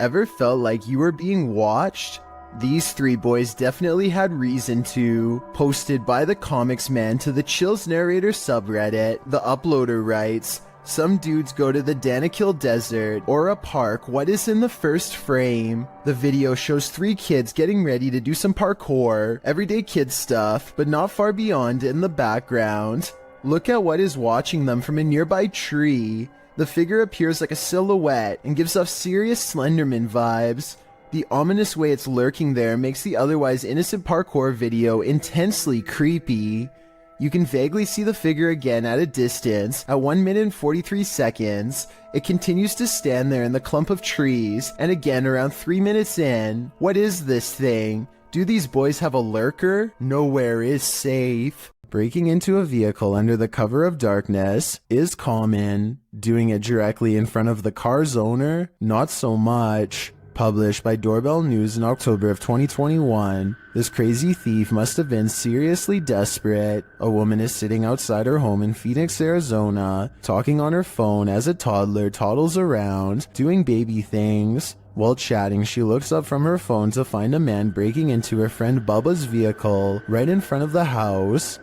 Ever felt like you were being watched? These three boys definitely had reason to. Posted by the Comics Man to the Chills Narrator subreddit, the uploader writes, "Some dudes go to the Danakil Desert or a park. What is in the first frame? The video shows three kids getting ready to do some parkour, everyday kid stuff, but not far beyond in the background. Look at what is watching them from a nearby tree. The figure appears like a silhouette and gives off serious Slenderman vibes. The ominous way it's lurking there makes the otherwise innocent parkour video intensely creepy. You can vaguely see the figure again at a distance. At 1 minute and 43 seconds, it continues to stand there in the clump of trees, and again around 3 minutes in. What is this thing? Do these boys have a lurker? Nowhere is safe." Breaking into a vehicle under the cover of darkness is common. Doing it directly in front of the car's owner? Not so much. Published by Doorbell News in October of 2021, this crazy thief must have been seriously desperate. A woman is sitting outside her home in Phoenix, Arizona, talking on her phone as a toddler toddles around, doing baby things. While chatting, she looks up from her phone to find a man breaking into her friend Bubba's vehicle right in front of the house.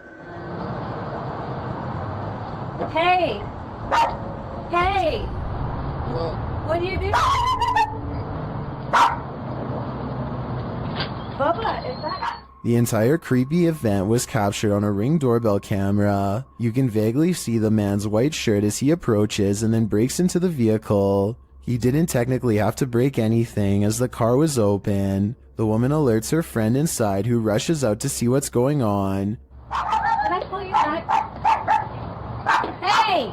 Hey! Hey! What are you doing? Bubba, is that... The entire creepy event was captured on a Ring doorbell camera. You can vaguely see the man's white shirt as he approaches and then breaks into the vehicle. He didn't technically have to break anything as the car was open. The woman alerts her friend inside, who rushes out to see what's going on. Can I pull you back? Hey!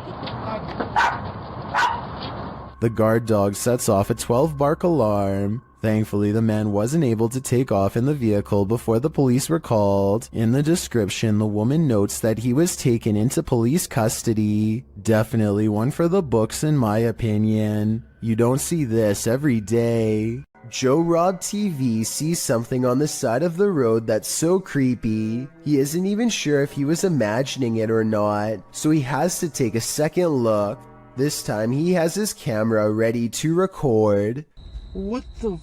The guard dog sets off a 12-bark alarm. Thankfully, the man wasn't able to take off in the vehicle before the police were called. In the description, the woman notes that he was taken into police custody. Definitely one for the books in my opinion. You don't see this every day. Joe Rob TV sees something on the side of the road that's so creepy. He isn't even sure if he was imagining it or not, so he has to take a second look. This time he has his camera ready to record. What the?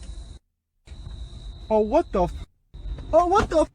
Oh, what the? Oh, what the?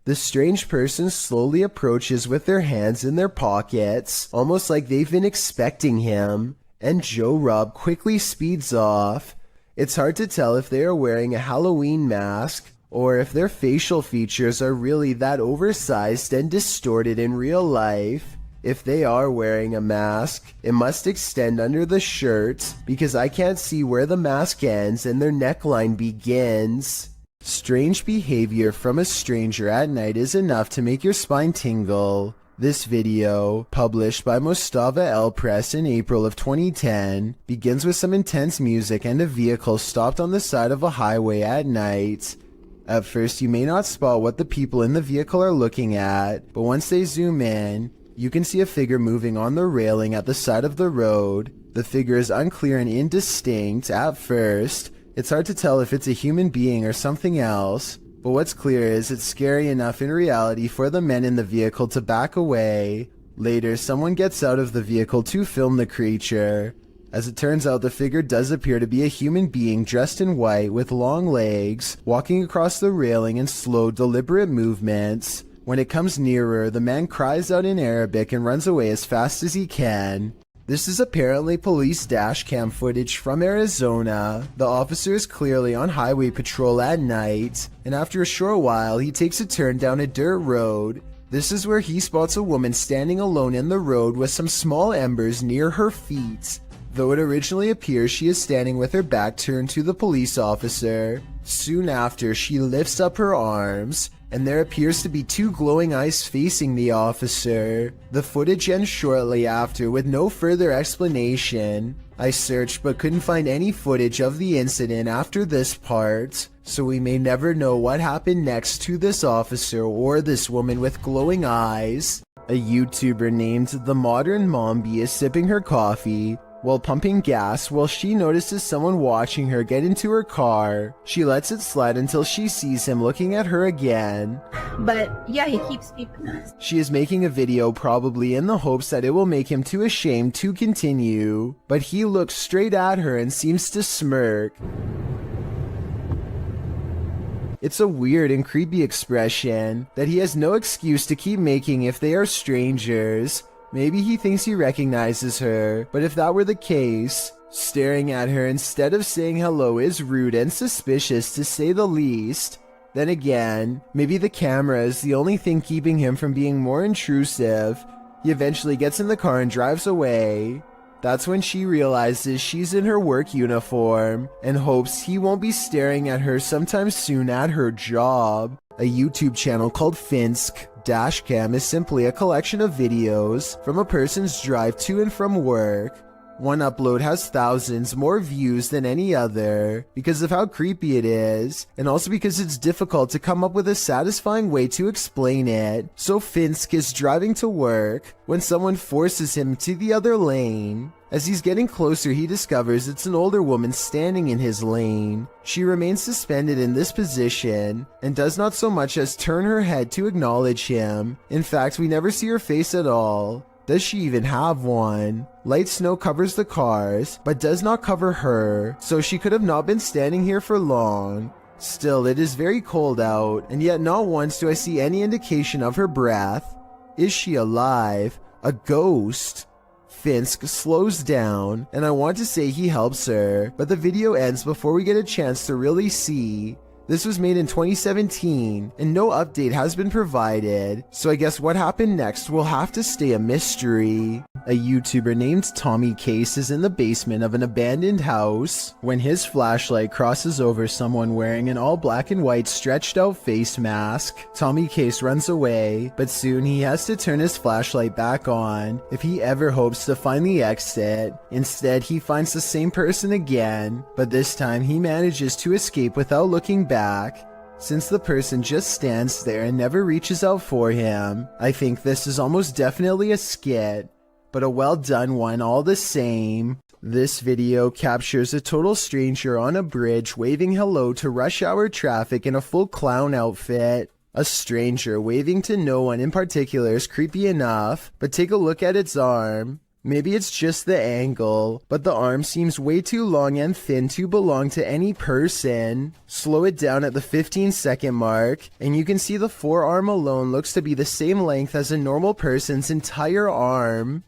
The strange person slowly approaches with their hands in their pockets, almost like they've been expecting him, and Joe Rob quickly speeds off. It's hard to tell if they are wearing a Halloween mask, or if their facial features are really that oversized and distorted in real life. If they are wearing a mask, it must extend under the shirt, because I can't see where the mask ends and their neckline begins. Strange behavior from a stranger at night is enough to make your spine tingle. This video, published by Mostava El Press in April of 2010, begins with some intense music and a vehicle stopped on the side of a highway at night. At first, you may not spot what the people in the vehicle are looking at, but once they zoom in, you can see a figure moving on the railing at the side of the road. The figure is unclear and indistinct at first. It's hard to tell if it's a human being or something else, but what's clear is it's scary enough in reality for the men in the vehicle to back away. Later, someone gets out of the vehicle to film the creature. As it turns out, the figure does appear to be a human being dressed in white with long legs, walking across the railing in slow, deliberate movements. When it comes nearer, the man cries out in Arabic and runs away as fast as he can. This is apparently police dash cam footage from Arizona. The officer is clearly on highway patrol at night, and after a short while, he takes a turn down a dirt road. This is where he spots a woman standing alone in the road with some small embers near her feet. Though it originally appears she is standing with her back turned to the police officer. Soon after, she lifts up her arms, and there appears to be two glowing eyes facing the officer. The footage ends shortly after with no further explanation. I searched but couldn't find any footage of the incident after this part, so we may never know what happened next to this officer or this woman with glowing eyes. A YouTuber named The Modern Mombi is sipping her coffee while pumping gas while she notices someone watching her get into her car. She lets it slide until she sees him looking at her again. But yeah, he keeps beeping us. She is making a video probably in the hopes that it will make him too ashamed to continue, but he looks straight at her and seems to smirk. It's a weird and creepy expression that he has no excuse to keep making if they are strangers. Maybe he thinks he recognizes her, but if that were the case, staring at her instead of saying hello is rude and suspicious to say the least. Then again, maybe the camera is the only thing keeping him from being more intrusive. He eventually gets in the car and drives away. That's when she realizes she's in her work uniform and hopes he won't be staring at her sometime soon at her job. A YouTube channel called Finsk Dashcam is simply a collection of videos from a person's drive to and from work. One upload has thousands more views than any other because of how creepy it is, and also because it's difficult to come up with a satisfying way to explain it. So Finsk is driving to work when someone forces him to the other lane. As he's getting closer, he discovers it's an older woman standing in his lane. She remains suspended in this position and does not so much as turn her head to acknowledge him. In fact, we never see her face at all. Does she even have one? Light snow covers the cars, but does not cover her, so she could have not been standing here for long. Still, it is very cold out, and yet not once do I see any indication of her breath. Is she alive? A ghost? Finsk slows down, and I want to say he helps her, but the video ends before we get a chance to really see. This was made in 2017, and no update has been provided, so I guess what happened next will have to stay a mystery. A YouTuber named Tommy Case is in the basement of an abandoned house when his flashlight crosses over someone wearing an all black and white stretched out face mask. Tommy Case runs away, but soon he has to turn his flashlight back on if he ever hopes to find the exit. Instead, he finds the same person again, but this time he manages to escape without looking back. Since the person just stands there and never reaches out for him, I think this is almost definitely a skit, but a well done one all the same. This video captures a total stranger on a bridge waving hello to rush hour traffic in a full clown outfit. A stranger waving to no one in particular is creepy enough, but take a look at its arm. Maybe it's just the angle, but the arm seems way too long and thin to belong to any person. Slow it down at the 15-second mark, and you can see the forearm alone looks to be the same length as a normal person's entire arm.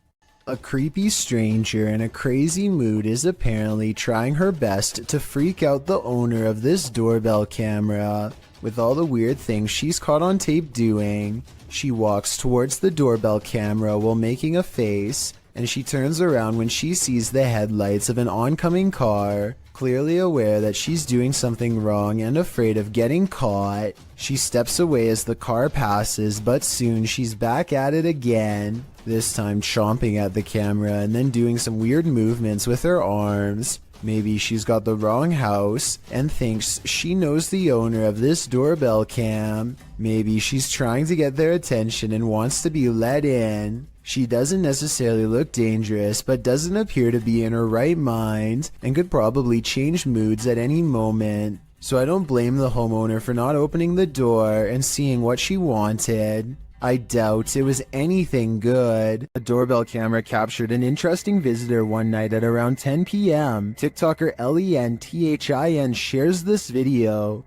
A creepy stranger in a crazy mood is apparently trying her best to freak out the owner of this doorbell camera. With all the weird things she's caught on tape doing, she walks towards the doorbell camera while making a face, and she turns around when she sees the headlights of an oncoming car. Clearly aware that she's doing something wrong and afraid of getting caught, she steps away as the car passes, but soon she's back at it again, this time chomping at the camera and then doing some weird movements with her arms. Maybe she's got the wrong house and thinks she knows the owner of this doorbell cam. Maybe she's trying to get their attention and wants to be let in. She doesn't necessarily look dangerous, but doesn't appear to be in her right mind and could probably change moods at any moment. So I don't blame the homeowner for not opening the door and seeing what she wanted. I doubt it was anything good. A doorbell camera captured an interesting visitor one night at around 10 p.m. TikToker LENTHIN shares this video.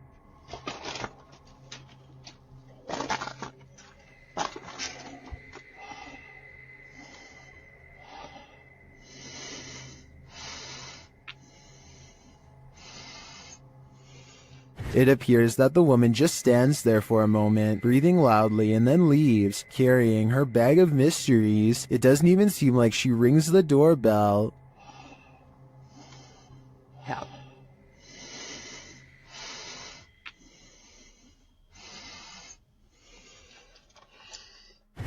It appears that the woman just stands there for a moment, breathing loudly, and then leaves, carrying her bag of mysteries. It doesn't even seem like she rings the doorbell. Help.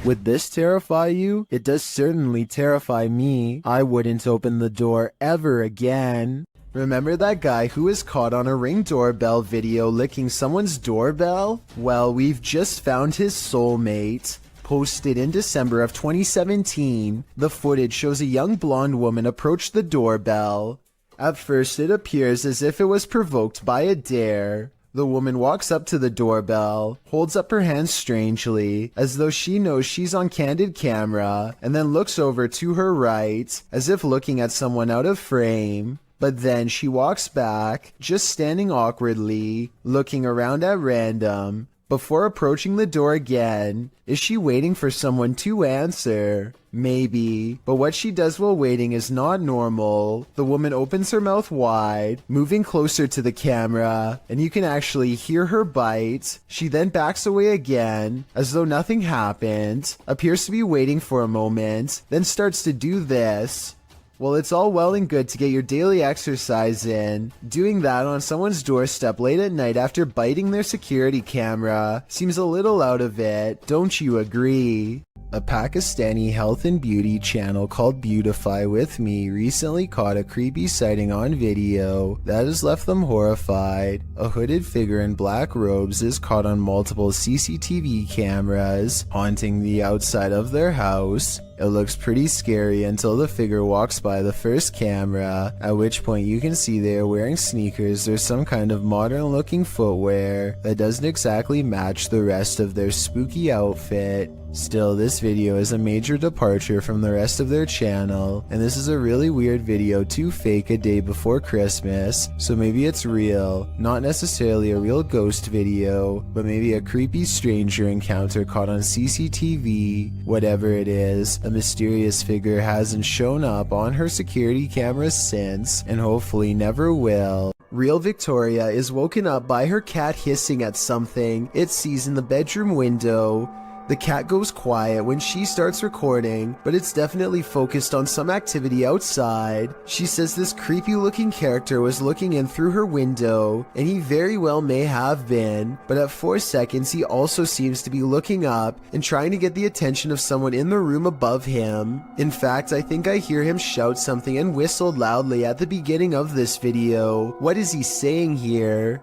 Would this terrify you? It does certainly terrify me. I wouldn't open the door ever again. Remember that guy who was caught on a Ring doorbell video licking someone's doorbell? Well, we've just found his soulmate. Posted in December of 2017, the footage shows a young blonde woman approach the doorbell. At first, it appears as if it was provoked by a dare. The woman walks up to the doorbell, holds up her hands strangely, as though she knows she's on candid camera, and then looks over to her right, as if looking at someone out of frame. But then she walks back, just standing awkwardly, looking around at random, before approaching the door again. Is she waiting for someone to answer? Maybe, but what she does while waiting is not normal. The woman opens her mouth wide, moving closer to the camera, and you can actually hear her bite. She then backs away again, as though nothing happened, appears to be waiting for a moment, then starts to do this. Well, it's all well and good to get your daily exercise in. Doing that on someone's doorstep late at night after biting their security camera seems a little out of it, don't you agree? A Pakistani health and beauty channel called Beautify With Me recently caught a creepy sighting on video that has left them horrified. A hooded figure in black robes is caught on multiple CCTV cameras haunting the outside of their house. It looks pretty scary until the figure walks by the first camera, at which point you can see they are wearing sneakers or some kind of modern looking footwear that doesn't exactly match the rest of their spooky outfit. Still, this video is a major departure from the rest of their channel, and this is a really weird video to fake a day before Christmas, so maybe it's real. Not necessarily a real ghost video, but maybe a creepy stranger encounter caught on CCTV. Whatever it is, a mysterious figure hasn't shown up on her security cameras since, and hopefully never will. Real Victoria is woken up by her cat hissing at something it sees in the bedroom window. The cat goes quiet when she starts recording, but it's definitely focused on some activity outside. She says this creepy looking character was looking in through her window, and he very well may have been, but at 4 seconds he also seems to be looking up and trying to get the attention of someone in the room above him. In fact, I think I hear him shout something and whistle loudly at the beginning of this video. What is he saying here?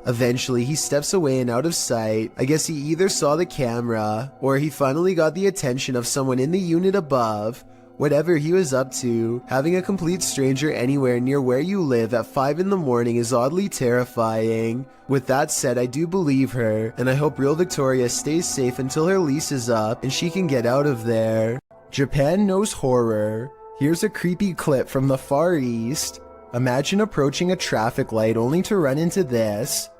Eventually, he steps away and out of sight. I guess he either saw the camera, or he finally got the attention of someone in the unit above. Whatever he was up to, having a complete stranger anywhere near where you live at 5 in the morning is oddly terrifying. With that said, I do believe her, and I hope Real Victoria stays safe until her lease is up and she can get out of there. Japan knows horror. Here's a creepy clip from the Far East. Imagine approaching a traffic light only to run into this.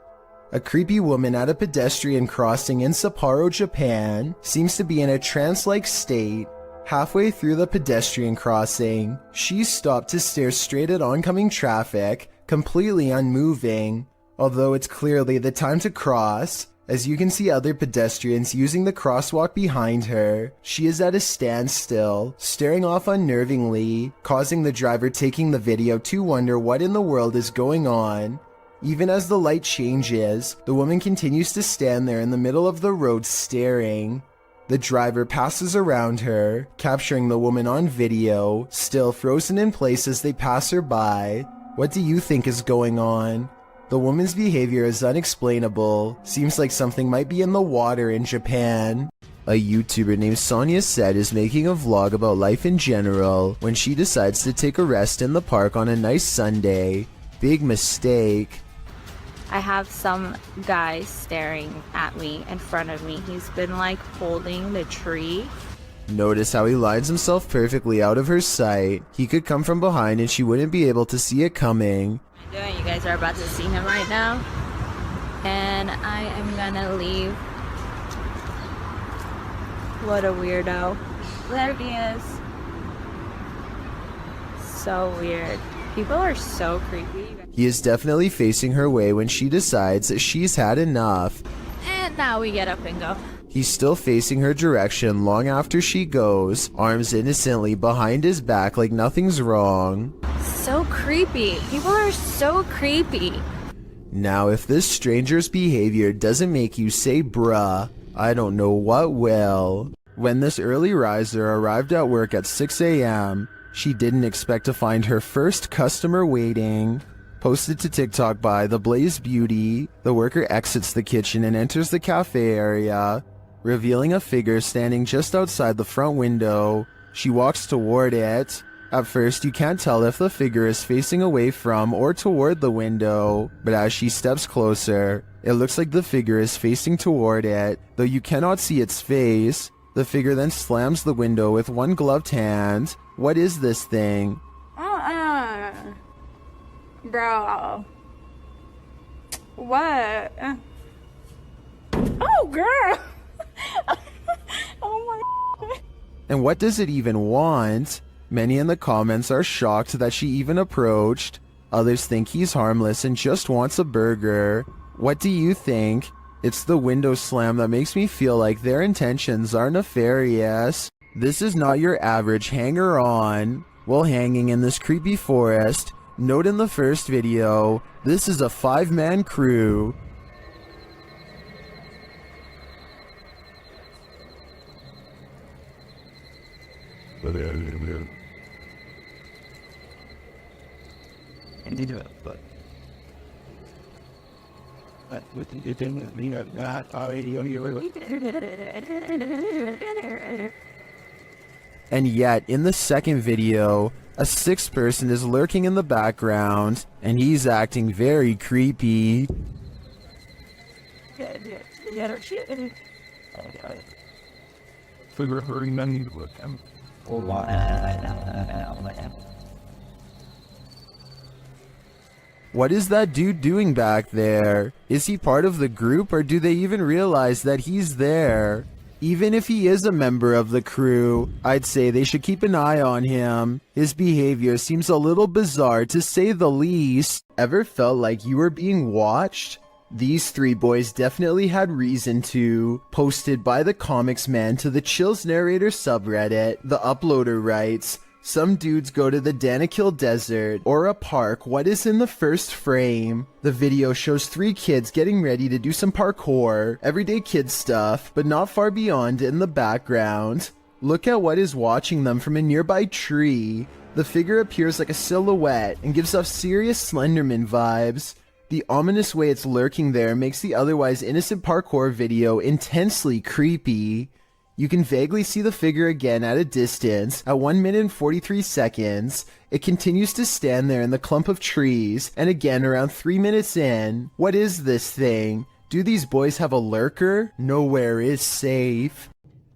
A creepy woman at a pedestrian crossing in Sapporo, Japan, seems to be in a trance-like state. Halfway through the pedestrian crossing, she stopped to stare straight at oncoming traffic, completely unmoving. Although it's clearly the time to cross, as you can see other pedestrians using the crosswalk behind her, she is at a standstill, staring off unnervingly, causing the driver taking the video to wonder what in the world is going on. Even as the light changes, the woman continues to stand there in the middle of the road staring. The driver passes around her, capturing the woman on video, still frozen in place as they pass her by. What do you think is going on? The woman's behavior is unexplainable. Seems like something might be in the water in Japan. A YouTuber named Sonia Said is making a vlog about life in general when she decides to take a rest in the park on a nice Sunday. Big mistake. I have some guy staring at me in front of me. He's been like holding the tree. Notice how he lines himself perfectly out of her sight. He could come from behind and she wouldn't be able to see it coming. You guys are about to see him right now. And I am gonna leave. What a weirdo. There he is. So weird. People are so creepy. He is definitely facing her way when she decides that she's had enough. And now we get up and go. He's still facing her direction long after she goes, arms innocently behind his back like nothing's wrong. So creepy. People are so creepy. Now, if this stranger's behavior doesn't make you say bruh, I don't know what will. When this early riser arrived at work at 6 a.m., she didn't expect to find her first customer waiting. Posted to TikTok by The Blaze Beauty, the worker exits the kitchen and enters the cafe area, revealing a figure standing just outside the front window. She walks toward it. At first, you can't tell if the figure is facing away from or toward the window, but as she steps closer, it looks like the figure is facing toward it, though you cannot see its face. The figure then slams the window with one gloved hand. What is this thing? Bro. What? Oh, girl. Oh my. And what does it even want? Many in the comments are shocked that she even approached. Others think he's harmless and just wants a burger. What do you think? It's the window slam that makes me feel like their intentions are nefarious. This is not your average hanger-on. While hanging in this creepy forest, note in the first video, this is a 5-man crew. And yet, in the second video, a 6th person is lurking in the background, and he's acting very creepy. What is that dude doing back there? Is he part of the group, or do they even realize that he's there? Even if he is a member of the crew, I'd say they should keep an eye on him. His behavior seems a little bizarre to say the least. Ever felt like you were being watched? These 3 boys definitely had reason to. Posted by the Comics Man to the Chills Narrator subreddit, the uploader writes, "Some dudes go to the Danakil Desert or a park. What is in the first frame? The video shows 3 kids getting ready to do some parkour, everyday kid stuff, but not far beyond in the background. Look at what is watching them from a nearby tree. The figure appears like a silhouette and gives off serious Slenderman vibes. The ominous way it's lurking there makes the otherwise innocent parkour video intensely creepy. You can vaguely see the figure again at a distance. At 1 minute and 43 seconds, it continues to stand there in the clump of trees, and again around 3 minutes in. What is this thing? Do these boys have a lurker? Nowhere is safe."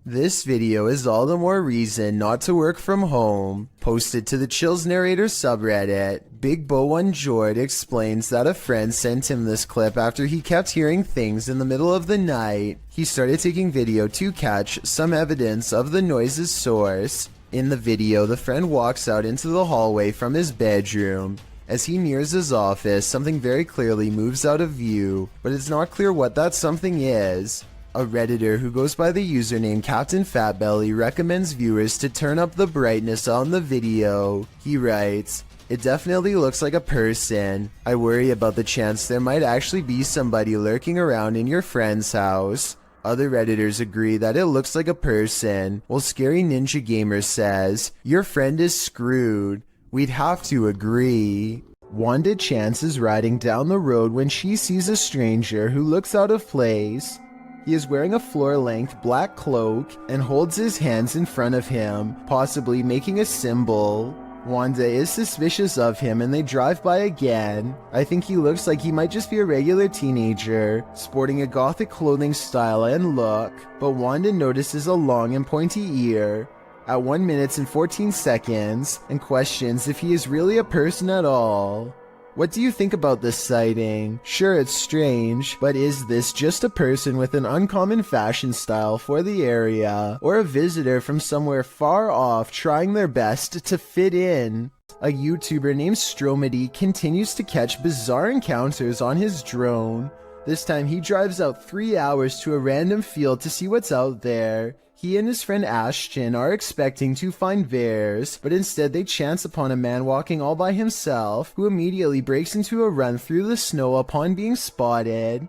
This video is all the more reason not to work from home. Posted to the Chills Narrator subreddit, Big Bo One Jord explains that a friend sent him this clip after he kept hearing things in the middle of the night. He started taking video to catch some evidence of the noise's source. In the video, the friend walks out into the hallway from his bedroom. As he nears his office, something very clearly moves out of view, but it's not clear what that something is. A Redditor who goes by the username Captain Fatbelly recommends viewers to turn up the brightness on the video. He writes, "It definitely looks like a person. I worry about the chance there might actually be somebody lurking around in your friend's house." Other Redditors agree that it looks like a person, while Scary Ninja Gamer says, "Your friend is screwed." We'd have to agree. Wanda Chance is riding down the road when she sees a stranger who looks out of place. He is wearing a floor-length black cloak and holds his hands in front of him, possibly making a symbol. Wanda is suspicious of him and they drive by again. I think he looks like he might just be a regular teenager, sporting a gothic clothing style and look, but Wanda notices a long and pointy ear at 1 minute and 14 seconds and questions if he is really a person at all. What do you think about this sighting? Sure, it's strange, but is this just a person with an uncommon fashion style for the area, or a visitor from somewhere far off trying their best to fit in? A YouTuber named Stromedy continues to catch bizarre encounters on his drone. This time he drives out 3 hours to a random field to see what's out there. He and his friend Ashton are expecting to find bears, but instead they chance upon a man walking all by himself, who immediately breaks into a run through the snow upon being spotted.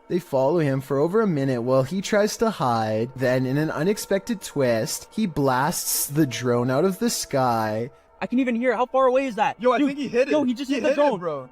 They follow him for over a minute while he tries to hide. Then, in an unexpected twist, he blasts the drone out of the sky. I can even hear. How far away is that? Yo, I Dude, think he hit it. Yo, he just hit the drone. bro.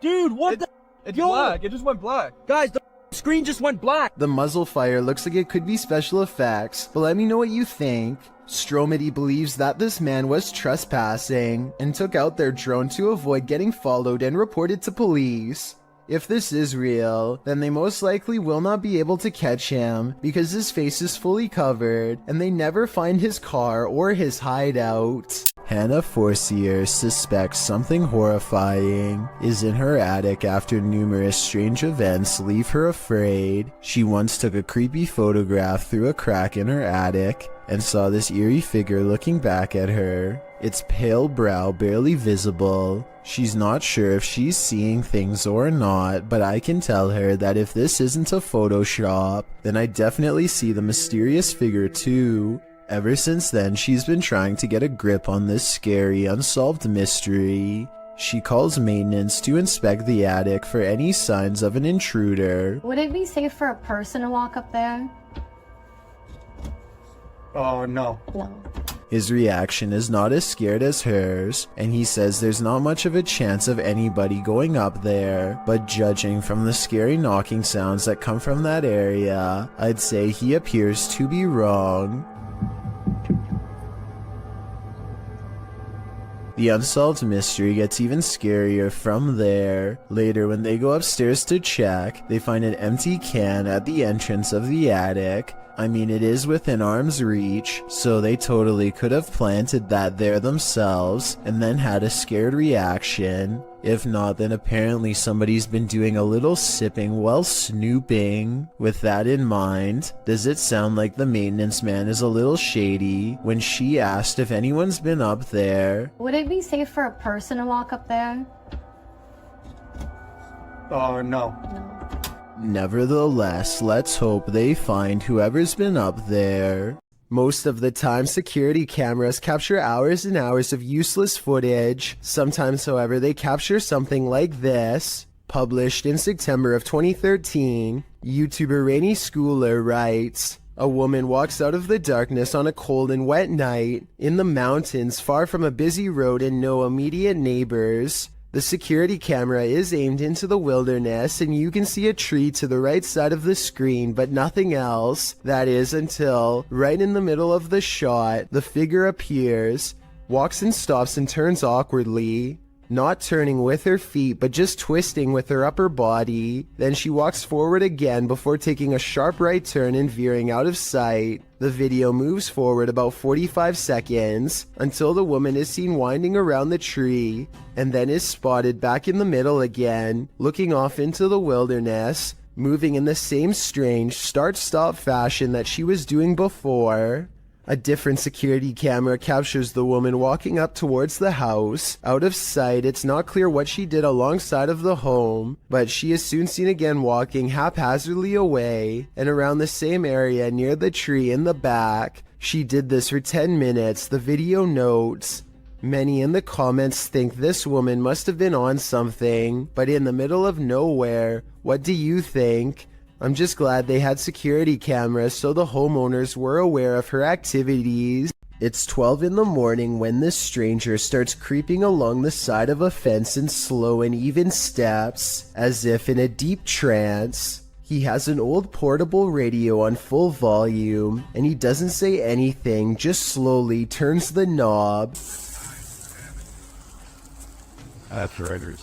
Dude, what the? It's Yo! black. It just went black. Guys, the screen just went black. The muzzle fire looks like it could be special effects, but let me know what you think. Stromedy believes that this man was trespassing and took out their drone to avoid getting followed and reported to police. If this is real, then they most likely will not be able to catch him because his face is fully covered and they never find his car or his hideout. Hannah Forcier suspects something horrifying is in her attic after numerous strange events leave her afraid. She once took a creepy photograph through a crack in her attic and saw this eerie figure looking back at her. Its pale brow barely visible. She's not sure if she's seeing things or not, but I can tell her that if this isn't a Photoshop, then I definitely see the mysterious figure too. Ever since then, she's been trying to get a grip on this scary, unsolved mystery. She calls maintenance to inspect the attic for any signs of an intruder. Would it be safe for a person to walk up there? Oh, no. No. His reaction is not as scared as hers, and he says there's not much of a chance of anybody going up there, but judging from the scary knocking sounds that come from that area, I'd say he appears to be wrong. The unsolved mystery gets even scarier from there. Later, when they go upstairs to check, they find an empty can at the entrance of the attic. I mean, it is within arm's reach, so they totally could have planted that there themselves and then had a scared reaction. If not, then apparently somebody's been doing a little sipping while snooping. With that in mind, does it sound like the maintenance man is a little shady when she asked if anyone's been up there? Would it be safe for a person to walk up there? Oh, no. No. Nevertheless, let's hope they find whoever's been up there. Most of the time, security cameras capture hours and hours of useless footage. Sometimes, however, they capture something like this. Published in September of 2013, YouTuber Rainy Schooler writes, "A woman walks out of the darkness on a cold and wet night in the mountains far from a busy road and no immediate neighbors. The security camera is aimed into the wilderness and you can see a tree to the right side of the screen but nothing else. That is until, right in the middle of the shot, the figure appears, walks and stops and turns awkwardly. Not turning with her feet but just twisting with her upper body. Then she walks forward again before taking a sharp right turn and veering out of sight. The video moves forward about 45 seconds until the woman is seen winding around the tree and then is spotted back in the middle again, looking off into the wilderness, moving in the same strange start-stop fashion that she was doing before. A different security camera captures the woman walking up towards the house. Out of sight, it's not clear what she did alongside of the home, but she is soon seen again walking haphazardly away and around the same area near the tree in the back. She did this for 10 minutes, the video notes. Many in the comments think this woman must have been on something, but in the middle of nowhere. What do you think? I'm just glad they had security cameras so the homeowners were aware of her activities. It's 12 in the morning when this stranger starts creeping along the side of a fence in slow and even steps, as if in a deep trance. He has an old portable radio on full volume, and he doesn't say anything, just slowly turns the knob. That's writers.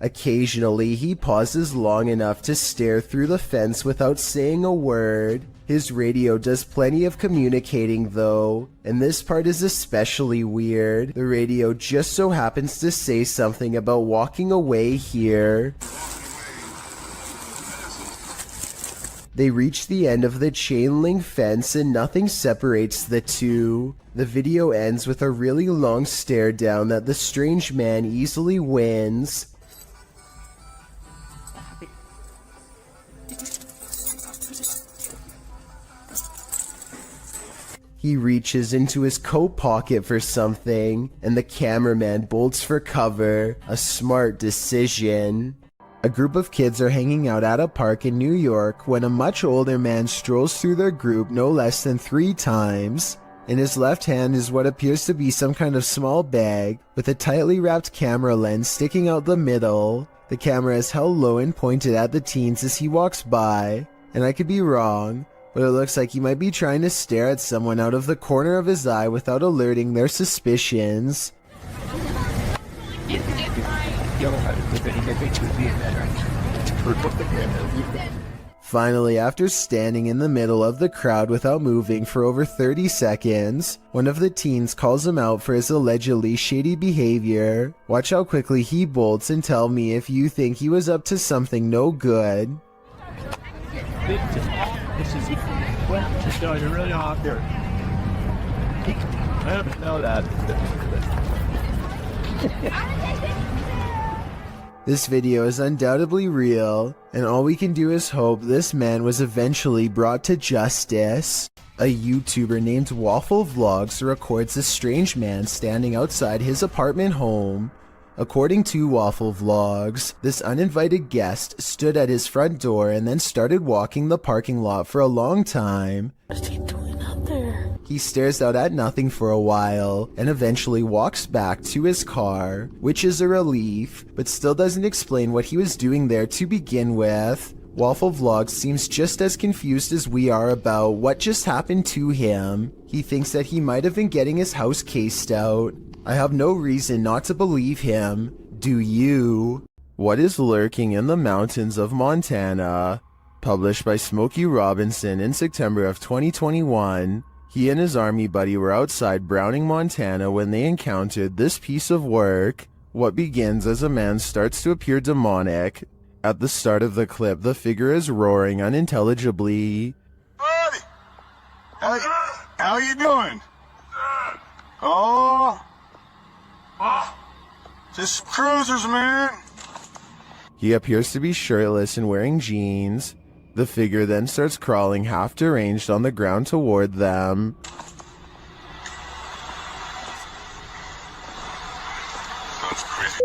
Occasionally, he pauses long enough to stare through the fence without saying a word. His radio does plenty of communicating though, and this part is especially weird. The radio just so happens to say something about walking away here. They reach the end of the chain link fence and nothing separates the two. The video ends with a really long stare down that the strange man easily wins. He reaches into his coat pocket for something, and the cameraman bolts for cover. A smart decision. A group of kids are hanging out at a park in New York when a much older man strolls through their group no less than 3 times. In his left hand is what appears to be some kind of small bag with a tightly wrapped camera lens sticking out the middle. The camera is held low and pointed at the teens as he walks by, and I could be wrong, but it looks like he might be trying to stare at someone out of the corner of his eye without alerting their suspicions. Finally, after standing in the middle of the crowd without moving for over 30 seconds, one of the teens calls him out for his allegedly shady behavior. Watch how quickly he bolts and tell me if you think he was up to something no good. This is just you're really off here. I don't know that. This video is undoubtedly real, and all we can do is hope this man was eventually brought to justice. A YouTuber named Waffle Vlogs records a strange man standing outside his apartment home. According to Waffle Vlogs, this uninvited guest stood at his front door and then started walking the parking lot for a long time. What is he doing out there? He stares out at nothing for a while and eventually walks back to his car, which is a relief, but still doesn't explain what he was doing there to begin with. Waffle Vlogs seems just as confused as we are about what just happened to him. He thinks that he might have been getting his house cased out. I have no reason not to believe him. Do you? What is lurking in the mountains of Montana? Published by Smokey Robinson in September of 2021. He and his army buddy were outside Browning, Montana when they encountered this piece of work. What begins as a man starts to appear demonic. At the start of the clip, the figure is roaring unintelligibly. Buddy! How you doing? Oh! Just cruisers, man! He appears to be shirtless and wearing jeans. The figure then starts crawling half deranged on the ground toward them. Sounds crazy.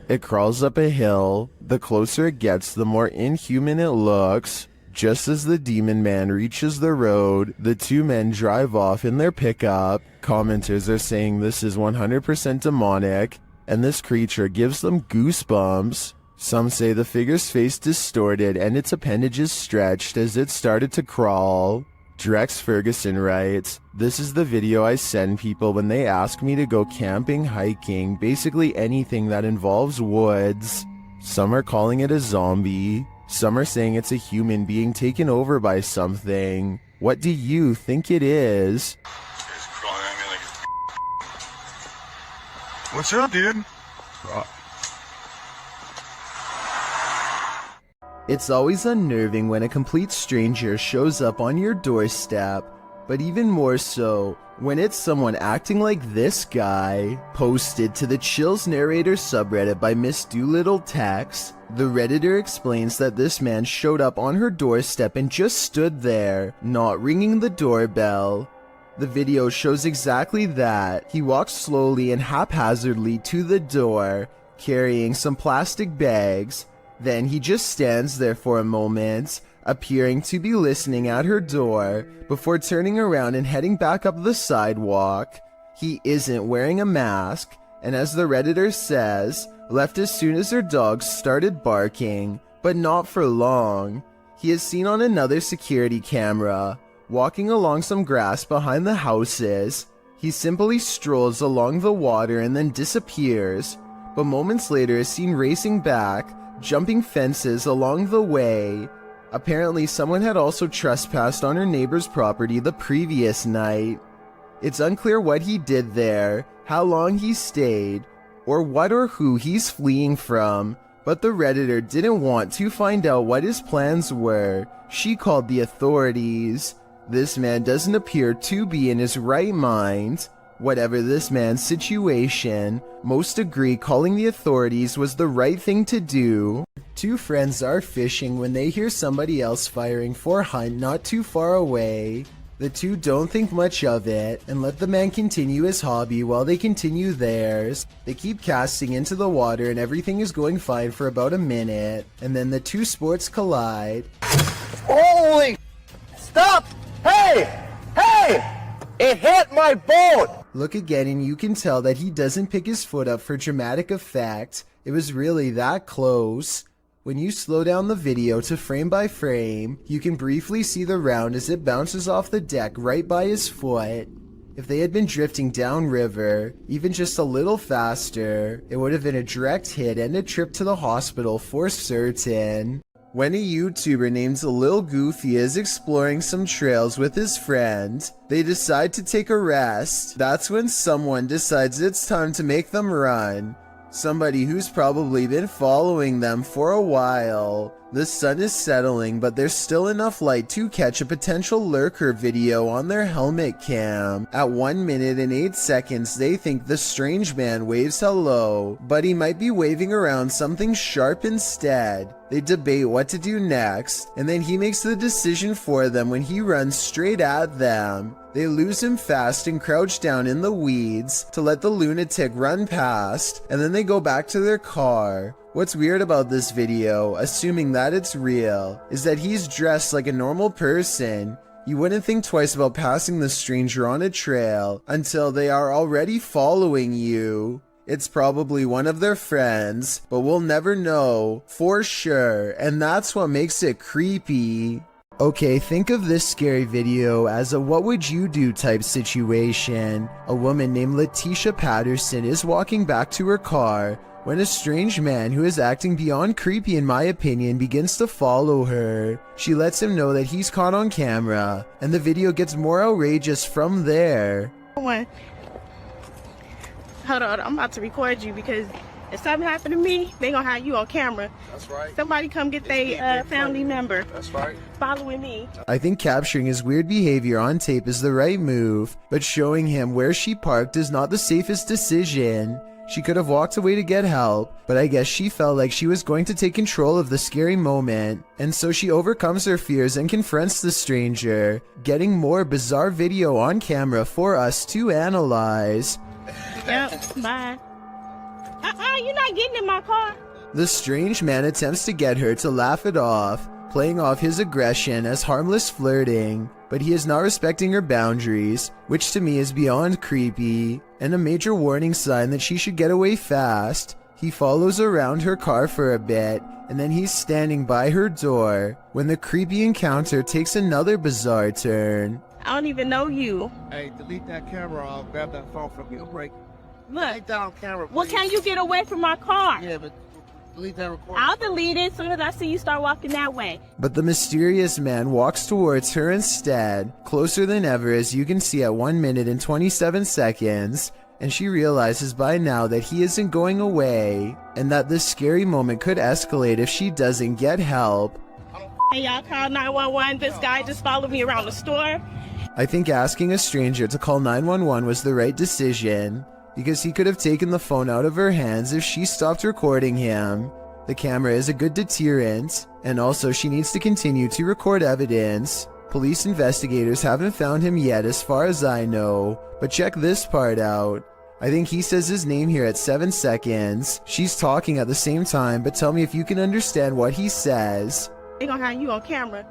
It crawls up a hill. The closer it gets, the more inhuman it looks. Just as the demon man reaches the road, the two men drive off in their pickup. Commenters are saying this is 100% demonic, and this creature gives them goosebumps. Some say the figure's face distorted and its appendages stretched as it started to crawl. Drex Ferguson writes, "This is the video I send people when they ask me to go camping, hiking, basically anything that involves woods." Some are calling it a zombie. Some are saying it's a human being taken over by something. What do you think it is? It's crawling at me like What's up, dude? It's always unnerving when a complete stranger shows up on your doorstep, but even more so when it's someone acting like this guy. Posted to the Chills Narrator subreddit by Miss Doolittle Tex, the Redditor explains that this man showed up on her doorstep and just stood there, not ringing the doorbell. The video shows exactly that. He walks slowly and haphazardly to the door, carrying some plastic bags. Then he just stands there for a moment, appearing to be listening at her door, before turning around and heading back up the sidewalk. He isn't wearing a mask, and as the Redditor says, left as soon as her dogs started barking, but not for long. He is seen on another security camera, walking along some grass behind the houses. He simply strolls along the water and then disappears, but moments later is seen racing back, jumping fences along the way. Apparently someone had also trespassed on her neighbor's property the previous night. It's unclear what he did there, how long he stayed, or what or who he's fleeing from, but the Redditor didn't want to find out what his plans were. She called the authorities. This man doesn't appear to be in his right mind. Whatever this man's situation, most agree calling the authorities was the right thing to do. Two friends are fishing when they hear somebody else firing for a hunt not too far away. The two don't think much of it and let the man continue his hobby while they continue theirs. They keep casting into the water and everything is going fine for about a minute, and then the two sports collide. Holy! Stop! Hey! Hey! It hit my boat! Look again and you can tell that he doesn't pick his foot up for dramatic effect. It was really that close. When you slow down the video to frame by frame, you can briefly see the round as it bounces off the deck right by his foot. If they had been drifting downriver, even just a little faster, it would have been a direct hit and a trip to the hospital for certain. When a YouTuber named Lil Goofy is exploring some trails with his friend, they decide to take a rest. That's when someone decides it's time to make them run. Somebody who's probably been following them for a while. The sun is settling, but there's still enough light to catch a potential lurker video on their helmet cam. At 1 minute and 8 seconds, they think the strange man waves hello, but he might be waving around something sharp instead. They debate what to do next, and then he makes the decision for them when he runs straight at them. They lose him fast and crouch down in the weeds to let the lunatic run past, and then they go back to their car. What's weird about this video, assuming that it's real, is that he's dressed like a normal person. You wouldn't think twice about passing the stranger on a trail until they are already following you. It's probably one of their friends, but we'll never know for sure, and that's what makes it creepy. Okay, think of this scary video as a what would you do type situation. A woman named Letitia Patterson is walking back to her car when a strange man who is acting beyond creepy in my opinion begins to follow her. She lets him know that he's caught on camera, and the video gets more outrageous from there. Hold on, I'm about to record you because if something happened to me, they gonna have you on camera. That's right. Somebody come get their family member. That's right. Following me. I think capturing his weird behavior on tape is the right move, but showing him where she parked is not the safest decision. She could have walked away to get help, but I guess she felt like she was going to take control of the scary moment, and so she overcomes her fears and confronts the stranger, getting more bizarre video on camera for us to analyze. Yep, bye. You're not getting in my car. The strange man attempts to get her to laugh it off, playing off his aggression as harmless flirting, but he is not respecting her boundaries, which to me is beyond creepy, and a major warning sign that she should get away fast. He follows around her car for a bit, and then he's standing by her door, when the creepy encounter takes another bizarre turn. I don't even know you. Hey, delete that camera. I'll grab that phone from you. Break. Look, Take down camera. well, please. can you get away from my car? Yeah, but delete that recording. I'll delete it as soon as I see you start walking that way. But the mysterious man walks towards her instead, closer than ever as you can see at 1 minute and 27 seconds, and she realizes by now that he isn't going away, and that this scary moment could escalate if she doesn't get help. Hey, y'all call 911. This guy just followed me around the store. I think asking a stranger to call 911 was the right decision, because he could have taken the phone out of her hands if she stopped recording him. The camera is a good deterrent, and also she needs to continue to record evidence. Police investigators haven't found him yet as far as I know, but check this part out. I think he says his name here at 7 seconds. She's talking at the same time, but tell me if you can understand what he says. They gonna have you on camera.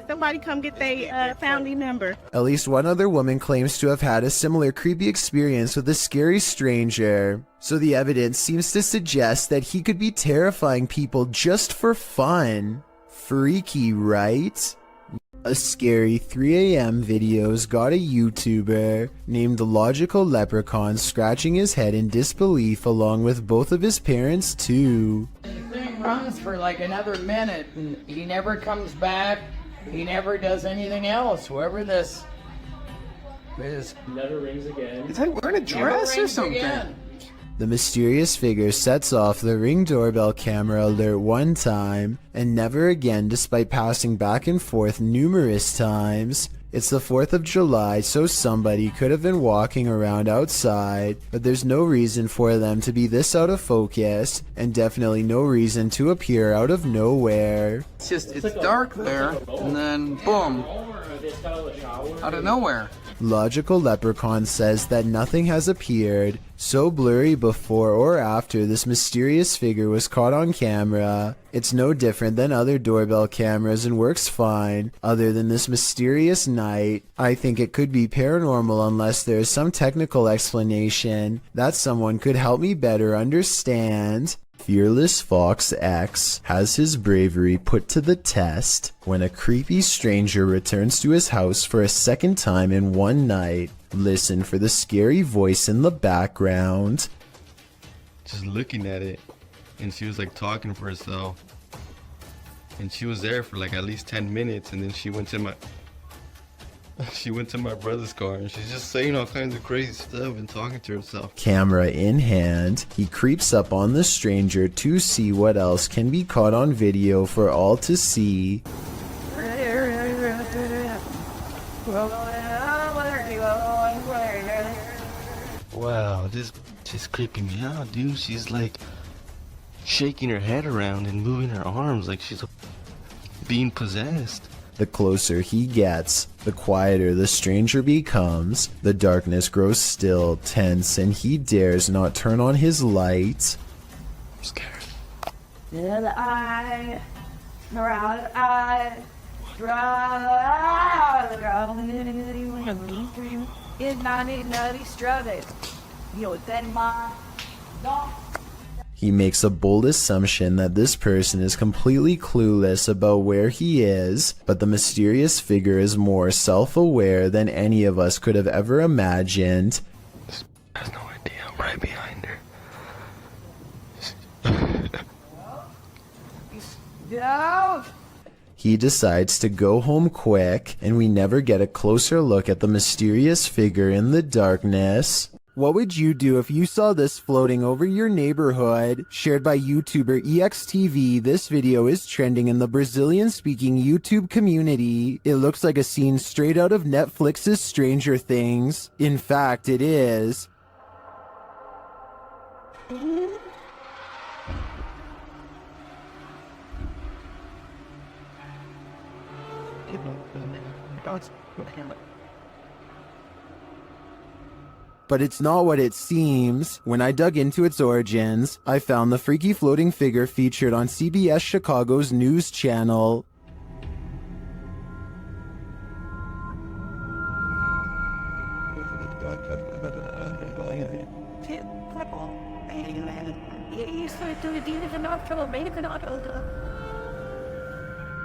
Somebody come get their family member. At least one other woman claims to have had a similar creepy experience with a scary stranger, so the evidence seems to suggest that he could be terrifying people just for fun. Freaky, right? A scary 3 a.m. video's got a YouTuber named Logical Leprechaun scratching his head in disbelief along with both of his parents too. The thing runs for like another minute and he never comes back. He never does anything else. Whoever this is. Never rings again. Is that wearing a dress or something? Again. The mysterious figure sets off the Ring doorbell camera alert one time and never again despite passing back and forth numerous times. It's the 4th of July, so somebody could have been walking around outside, but there's no reason for them to be this out of focus, and definitely no reason to appear out of nowhere. It's dark there, and then boom. Out of nowhere. Logical Leprechaun says that nothing has appeared so blurry before or after this mysterious figure was caught on camera. It's no different than other doorbell cameras and works fine, other than this mysterious night. I think it could be paranormal unless there is some technical explanation that someone could help me better understand. Fearless Fox X has his bravery put to the test when a creepy stranger returns to his house for a second time in one night. Listen for the scary voice in the background. Just looking at it, and she was like talking for herself, and she was there for like at least 10 minutes, and then she went to my brother's car, and she's just saying all kinds of crazy stuff and talking to herself. Camera in hand, he creeps up on the stranger to see what else can be caught on video for all to see. Wow, this is creeping me out, dude. She's like shaking her head around and moving her arms like she's being possessed. The closer he gets, the quieter the stranger becomes. The darkness grows still, tense, and he dares not turn on his light. I'm scared. He makes a bold assumption that this person is completely clueless about where he is, but the mysterious figure is more self-aware than any of us could have ever imagined. Has no idea I'm right behind her. He decides to go home quick, and we never get a closer look at the mysterious figure in the darkness. What would you do if you saw this floating over your neighborhood? Shared by YouTuber EXTV, this video is trending in the Brazilian-speaking YouTube community. It looks like a scene straight out of Netflix's Stranger Things. In fact, it is. But it's not what it seems. When I dug into its origins, I found the freaky floating figure featured on CBS Chicago's news channel.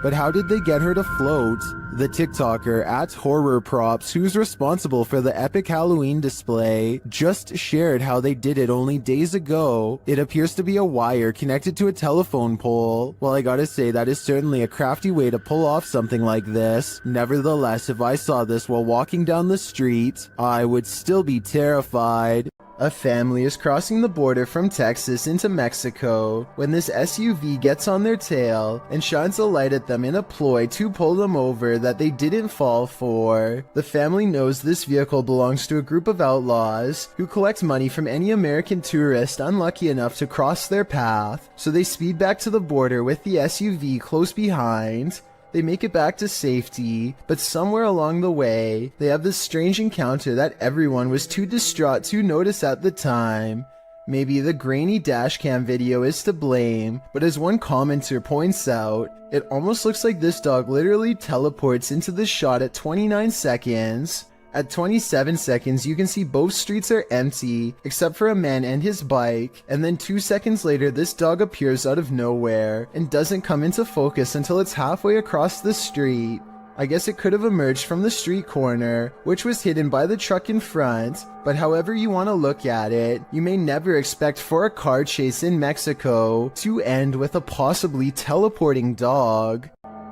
But how did they get her to float? The TikToker @HorrorProps, who's responsible for the epic Halloween display, just shared how they did it only days ago. It appears to be a wire connected to a telephone pole. Well, I gotta say, that is certainly a crafty way to pull off something like this. Nevertheless, if I saw this while walking down the street, I would still be terrified. A family is crossing the border from Texas into Mexico when this SUV gets on their tail and shines a light at them in a ploy to pull them over that they didn't fall for. The family knows this vehicle belongs to a group of outlaws who collect money from any American tourist unlucky enough to cross their path, so they speed back to the border with the SUV close behind. They make it back to safety, but somewhere along the way, they have this strange encounter that everyone was too distraught to notice at the time. Maybe the grainy dashcam video is to blame, but as one commenter points out, it almost looks like this dog literally teleports into the shot at 29 seconds. At 27 seconds, you can see both streets are empty, except for a man and his bike, and then 2 seconds later, this dog appears out of nowhere, and doesn't come into focus until it's halfway across the street. I guess it could have emerged from the street corner, which was hidden by the truck in front, but however you want to look at it, you may never expect for a car chase in Mexico to end with a possibly teleporting dog.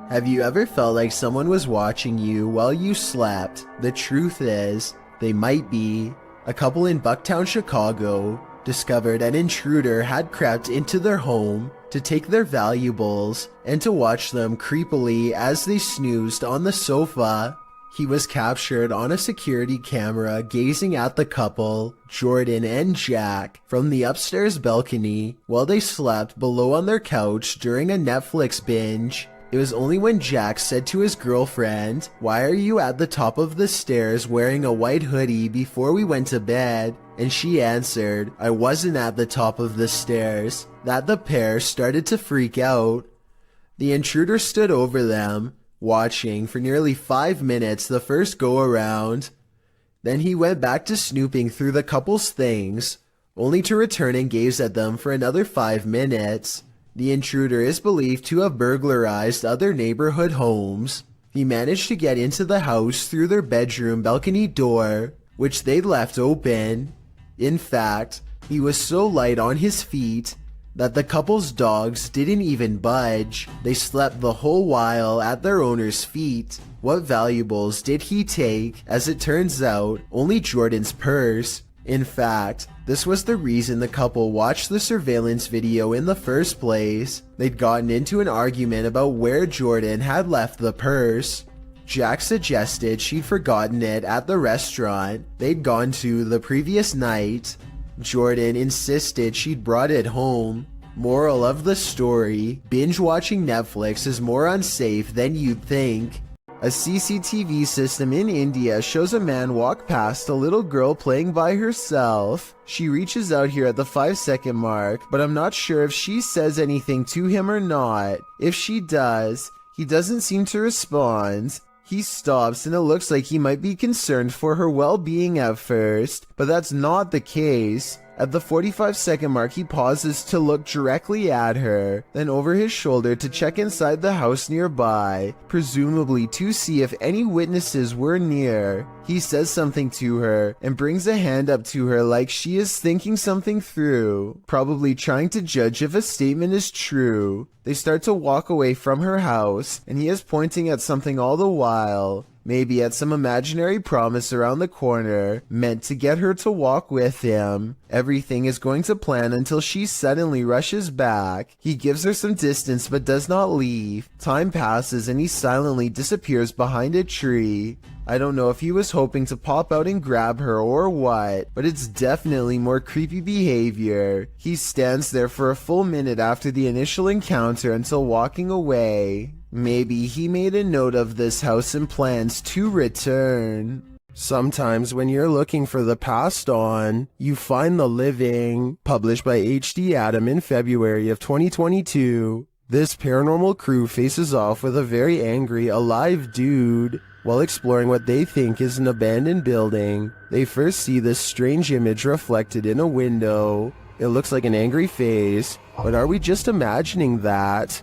Have you ever felt like someone was watching you while you slept? The truth is, they might be. A couple in Bucktown, Chicago, discovered an intruder had crept into their home to take their valuables and to watch them creepily as they snoozed on the sofa. He was captured on a security camera gazing at the couple, Jordan and Jack, from the upstairs balcony while they slept below on their couch during a Netflix binge. It was only when Jack said to his girlfriend, "Why are you at the top of the stairs wearing a white hoodie before we went to bed?" and she answered, "I wasn't at the top of the stairs," that the pair started to freak out. The intruder stood over them, watching for nearly 5 minutes the first go-around. Then he went back to snooping through the couple's things, only to return and gaze at them for another 5 minutes. The intruder is believed to have burglarized other neighborhood homes. He managed to get into the house through their bedroom balcony door, which they'd left open. In fact, he was so light on his feet that the couple's dogs didn't even budge. They slept the whole while at their owner's feet. What valuables did he take? As it turns out, only Jordan's purse. In fact, this was the reason the couple watched the surveillance video in the first place. They'd gotten into an argument about where Jordan had left the purse. Jack suggested she'd forgotten it at the restaurant they'd gone to the previous night. Jordan insisted she'd brought it home. Moral of the story, binge watching Netflix is more unsafe than you'd think. A CCTV system in India shows a man walk past a little girl playing by herself. She reaches out here at the 5-second mark, but I'm not sure if she says anything to him or not. If she does, he doesn't seem to respond. He stops and it looks like he might be concerned for her well-being at first, but that's not the case. At the 45-second mark, he pauses to look directly at her, then over his shoulder to check inside the house nearby, presumably to see if any witnesses were near. He says something to her and brings a hand up to her like she is thinking something through, probably trying to judge if a statement is true. They start to walk away from her house, and he is pointing at something all the while. Maybe at some imaginary promise around the corner, meant to get her to walk with him. Everything is going to plan until she suddenly rushes back. He gives her some distance but does not leave. Time passes and he silently disappears behind a tree. I don't know if he was hoping to pop out and grab her or what, but it's definitely more creepy behavior. He stands there for a full minute after the initial encounter until walking away. Maybe he made a note of this house and plans to return. Sometimes when you're looking for the past on, you find the living. Published by H.D. Adam in February of 2022. This paranormal crew faces off with a very angry, alive dude. While exploring what they think is an abandoned building, they first see this strange image reflected in a window. It looks like an angry face, but are we just imagining that?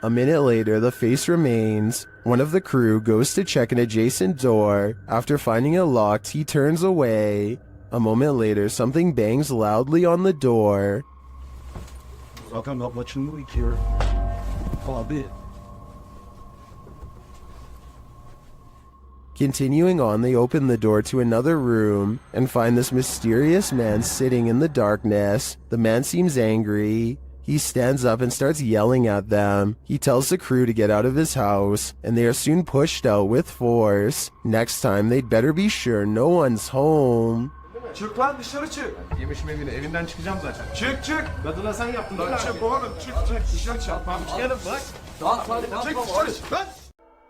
A minute later, the face remains. One of the crew goes to check an adjacent door. After finding it locked, he turns away. A moment later, something bangs loudly on the door. Continuing on, they open the door to another room and find this mysterious man sitting in the darkness. The man seems angry. He stands up and starts yelling at them. He tells the crew to get out of his house, and they are soon pushed out with force. Next time, they'd better be sure no one's home. Çık lan dışarı çık. Yemişim evine, evinden çıkacağım zaten. Çık çık. Kadına sen yaptın. Lan çık oğlum, çık dışarı çık. Gelin bak. Çık dışarı çık lan.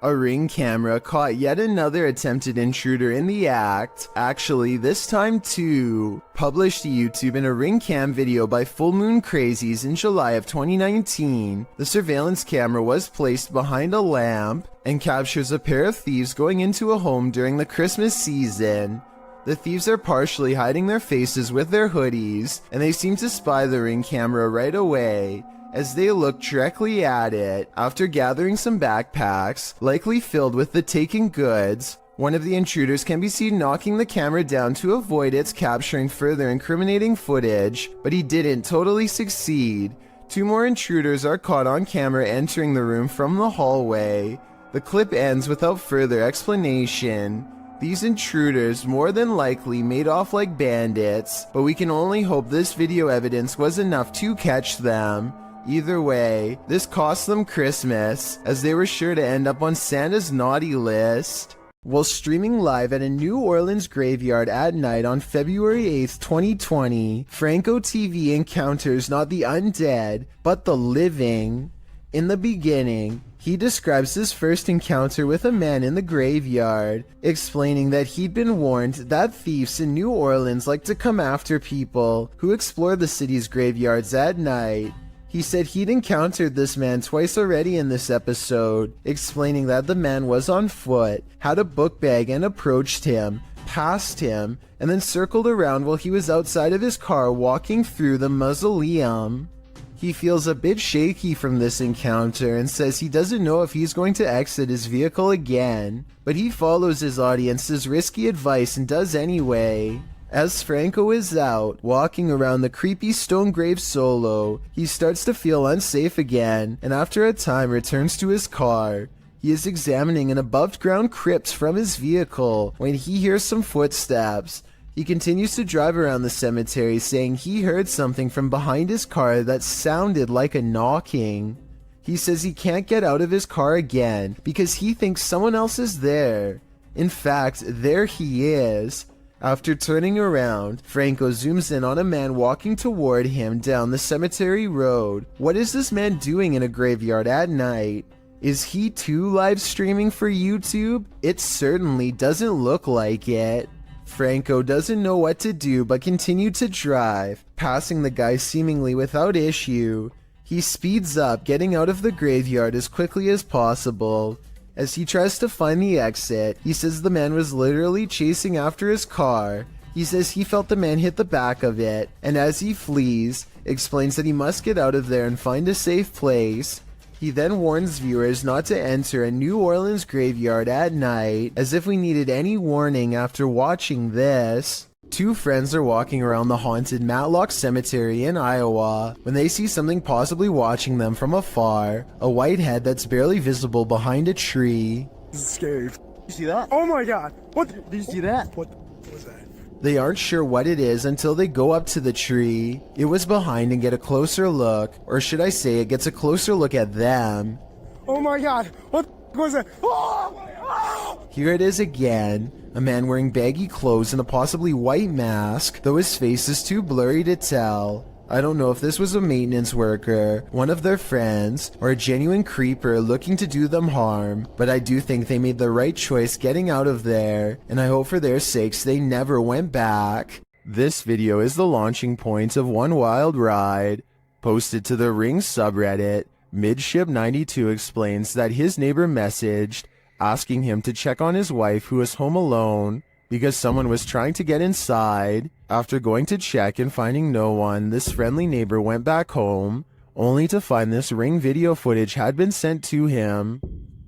A Ring camera caught yet another attempted intruder in the act. Actually, this time too. Published to YouTube in a Ring cam video by Full Moon Crazies in July of 2019. The surveillance camera was placed behind a lamp and captures a pair of thieves going into a home during the Christmas season. The thieves are partially hiding their faces with their hoodies, and they seem to spy the Ring camera right away, as they look directly at it. After gathering some backpacks, likely filled with the taken goods, one of the intruders can be seen knocking the camera down to avoid its capturing further incriminating footage, but he didn't totally succeed. 2 more intruders are caught on camera entering the room from the hallway. The clip ends without further explanation. These intruders more than likely made off like bandits, but we can only hope this video evidence was enough to catch them. Either way, this cost them Christmas, as they were sure to end up on Santa's naughty list. While streaming live at a New Orleans graveyard at night on February 8th, 2020, Franco TV encounters not the undead, but the living. In the beginning, he describes his first encounter with a man in the graveyard, explaining that he'd been warned that thieves in New Orleans like to come after people who explore the city's graveyards at night. He said he'd encountered this man twice already in this episode, explaining that the man was on foot, had a book bag and approached him, passed him, and then circled around while he was outside of his car walking through the mausoleum. He feels a bit shaky from this encounter and says he doesn't know if he's going to exit his vehicle again, but he follows his audience's risky advice and does anyway. As Franco is out, walking around the creepy stone grave solo, he starts to feel unsafe again, and after a time returns to his car. He is examining an above-ground crypt from his vehicle when he hears some footsteps. He continues to drive around the cemetery, saying he heard something from behind his car that sounded like a knocking. He says he can't get out of his car again because he thinks someone else is there. In fact, there he is. After turning around, Franco zooms in on a man walking toward him down the cemetery road. What is this man doing in a graveyard at night? Is he too live streaming for YouTube? It certainly doesn't look like it. Franco doesn't know what to do but continued to drive, passing the guy seemingly without issue. He speeds up, getting out of the graveyard as quickly as possible. As he tries to find the exit, he says the man was literally chasing after his car. He says he felt the man hit the back of it, and as he flees, explains that he must get out of there and find a safe place. He then warns viewers not to enter a New Orleans graveyard at night, as if we needed any warning after watching this. Two friends are walking around the haunted Matlock Cemetery in Iowa when they see something possibly watching them from afar, a white head that's barely visible behind a tree. This is scary. You see that? Oh my god! What? Did you see that? What was that? They aren't sure what it is until they go up to the tree. It was behind and get a closer look, or should I say it gets a closer look at them. Oh my god! What was that? Oh! Oh! Here it is again. A man wearing baggy clothes and a possibly white mask, though his face is too blurry to tell. I don't know if this was a maintenance worker, one of their friends, or a genuine creeper looking to do them harm, but I do think they made the right choice getting out of there, and I hope for their sakes they never went back. This video is the launching point of one wild ride. Posted to the Ring subreddit, Midship92 explains that his neighbor messaged, asking him to check on his wife who was home alone because someone was trying to get inside. After going to check and finding no one, this friendly neighbor went back home, only to find this Ring video footage had been sent to him.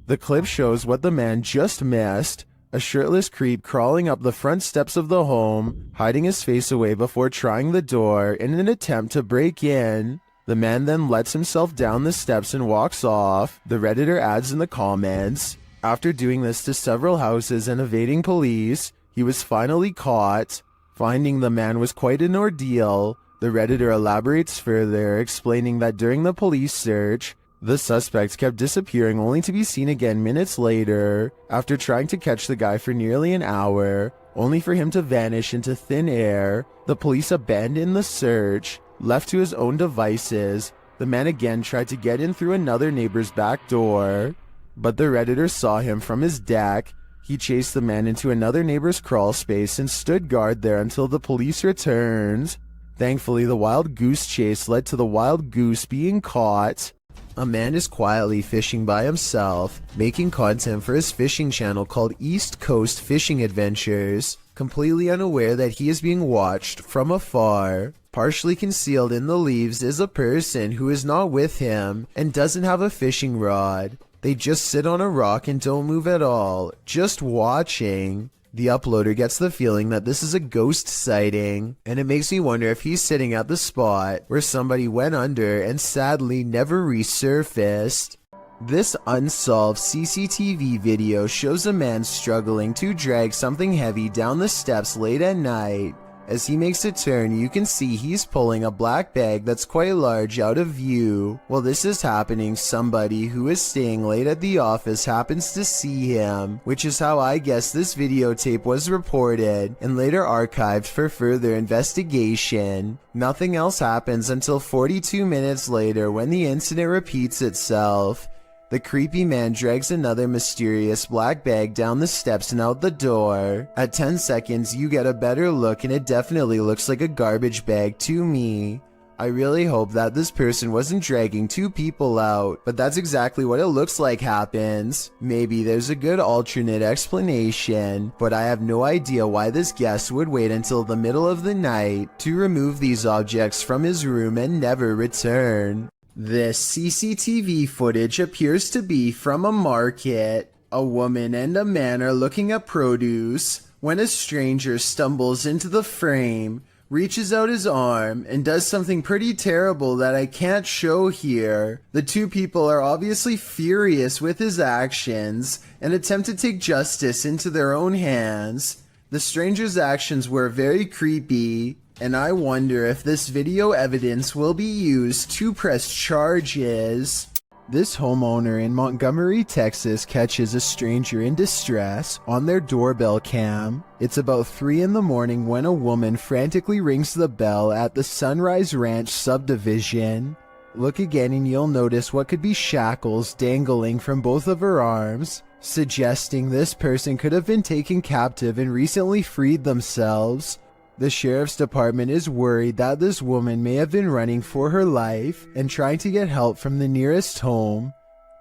The clip shows what the man just missed, a shirtless creep crawling up the front steps of the home, hiding his face away before trying the door in an attempt to break in. The man then lets himself down the steps and walks off. The Redditor adds in the comments, after doing this to several houses and evading police, he was finally caught. Finding the man was quite an ordeal. The Redditor elaborates further, explaining that during the police search, the suspect kept disappearing only to be seen again minutes later, after trying to catch the guy for nearly an hour, only for him to vanish into thin air. The police abandoned the search. Left to his own devices, the man again tried to get in through another neighbor's back door, but the Redditor saw him from his deck. He chased the man into another neighbor's crawl space and stood guard there until the police returned. Thankfully, the wild goose chase led to the wild goose being caught. A man is quietly fishing by himself, making content for his fishing channel called East Coast Fishing Adventures, completely unaware that he is being watched from afar. Partially concealed in the leaves is a person who is not with him and doesn't have a fishing rod. They just sit on a rock and don't move at all, just watching. The uploader gets the feeling that this is a ghost sighting, and it makes me wonder if he's sitting at the spot where somebody went under and sadly never resurfaced. This unsolved CCTV video shows a man struggling to drag something heavy down the steps late at night. As he makes a turn, you can see he's pulling a black bag that's quite large out of view. While this is happening, somebody who is staying late at the office happens to see him, which is how I guess this videotape was reported and later archived for further investigation. Nothing else happens until 42 minutes later when the incident repeats itself. The creepy man drags another mysterious black bag down the steps and out the door. At 10 seconds, you get a better look and it definitely looks like a garbage bag to me. I really hope that this person wasn't dragging two people out, but that's exactly what it looks like happens. Maybe there's a good alternate explanation, but I have no idea why this guest would wait until the middle of the night to remove these objects from his room and never return. This CCTV footage appears to be from a market. A woman and a man are looking at produce when a stranger stumbles into the frame, reaches out his arm, and does something pretty terrible that I can't show here. The two people are obviously furious with his actions and attempt to take justice into their own hands. The stranger's actions were very creepy, and I wonder if this video evidence will be used to press charges. This homeowner in Montgomery, Texas catches a stranger in distress on their doorbell cam. It's about 3 in the morning when a woman frantically rings the bell at the Sunrise Ranch subdivision. Look again and you'll notice what could be shackles dangling from both of her arms, suggesting this person could have been taken captive and recently freed themselves. The sheriff's department is worried that this woman may have been running for her life and trying to get help from the nearest home.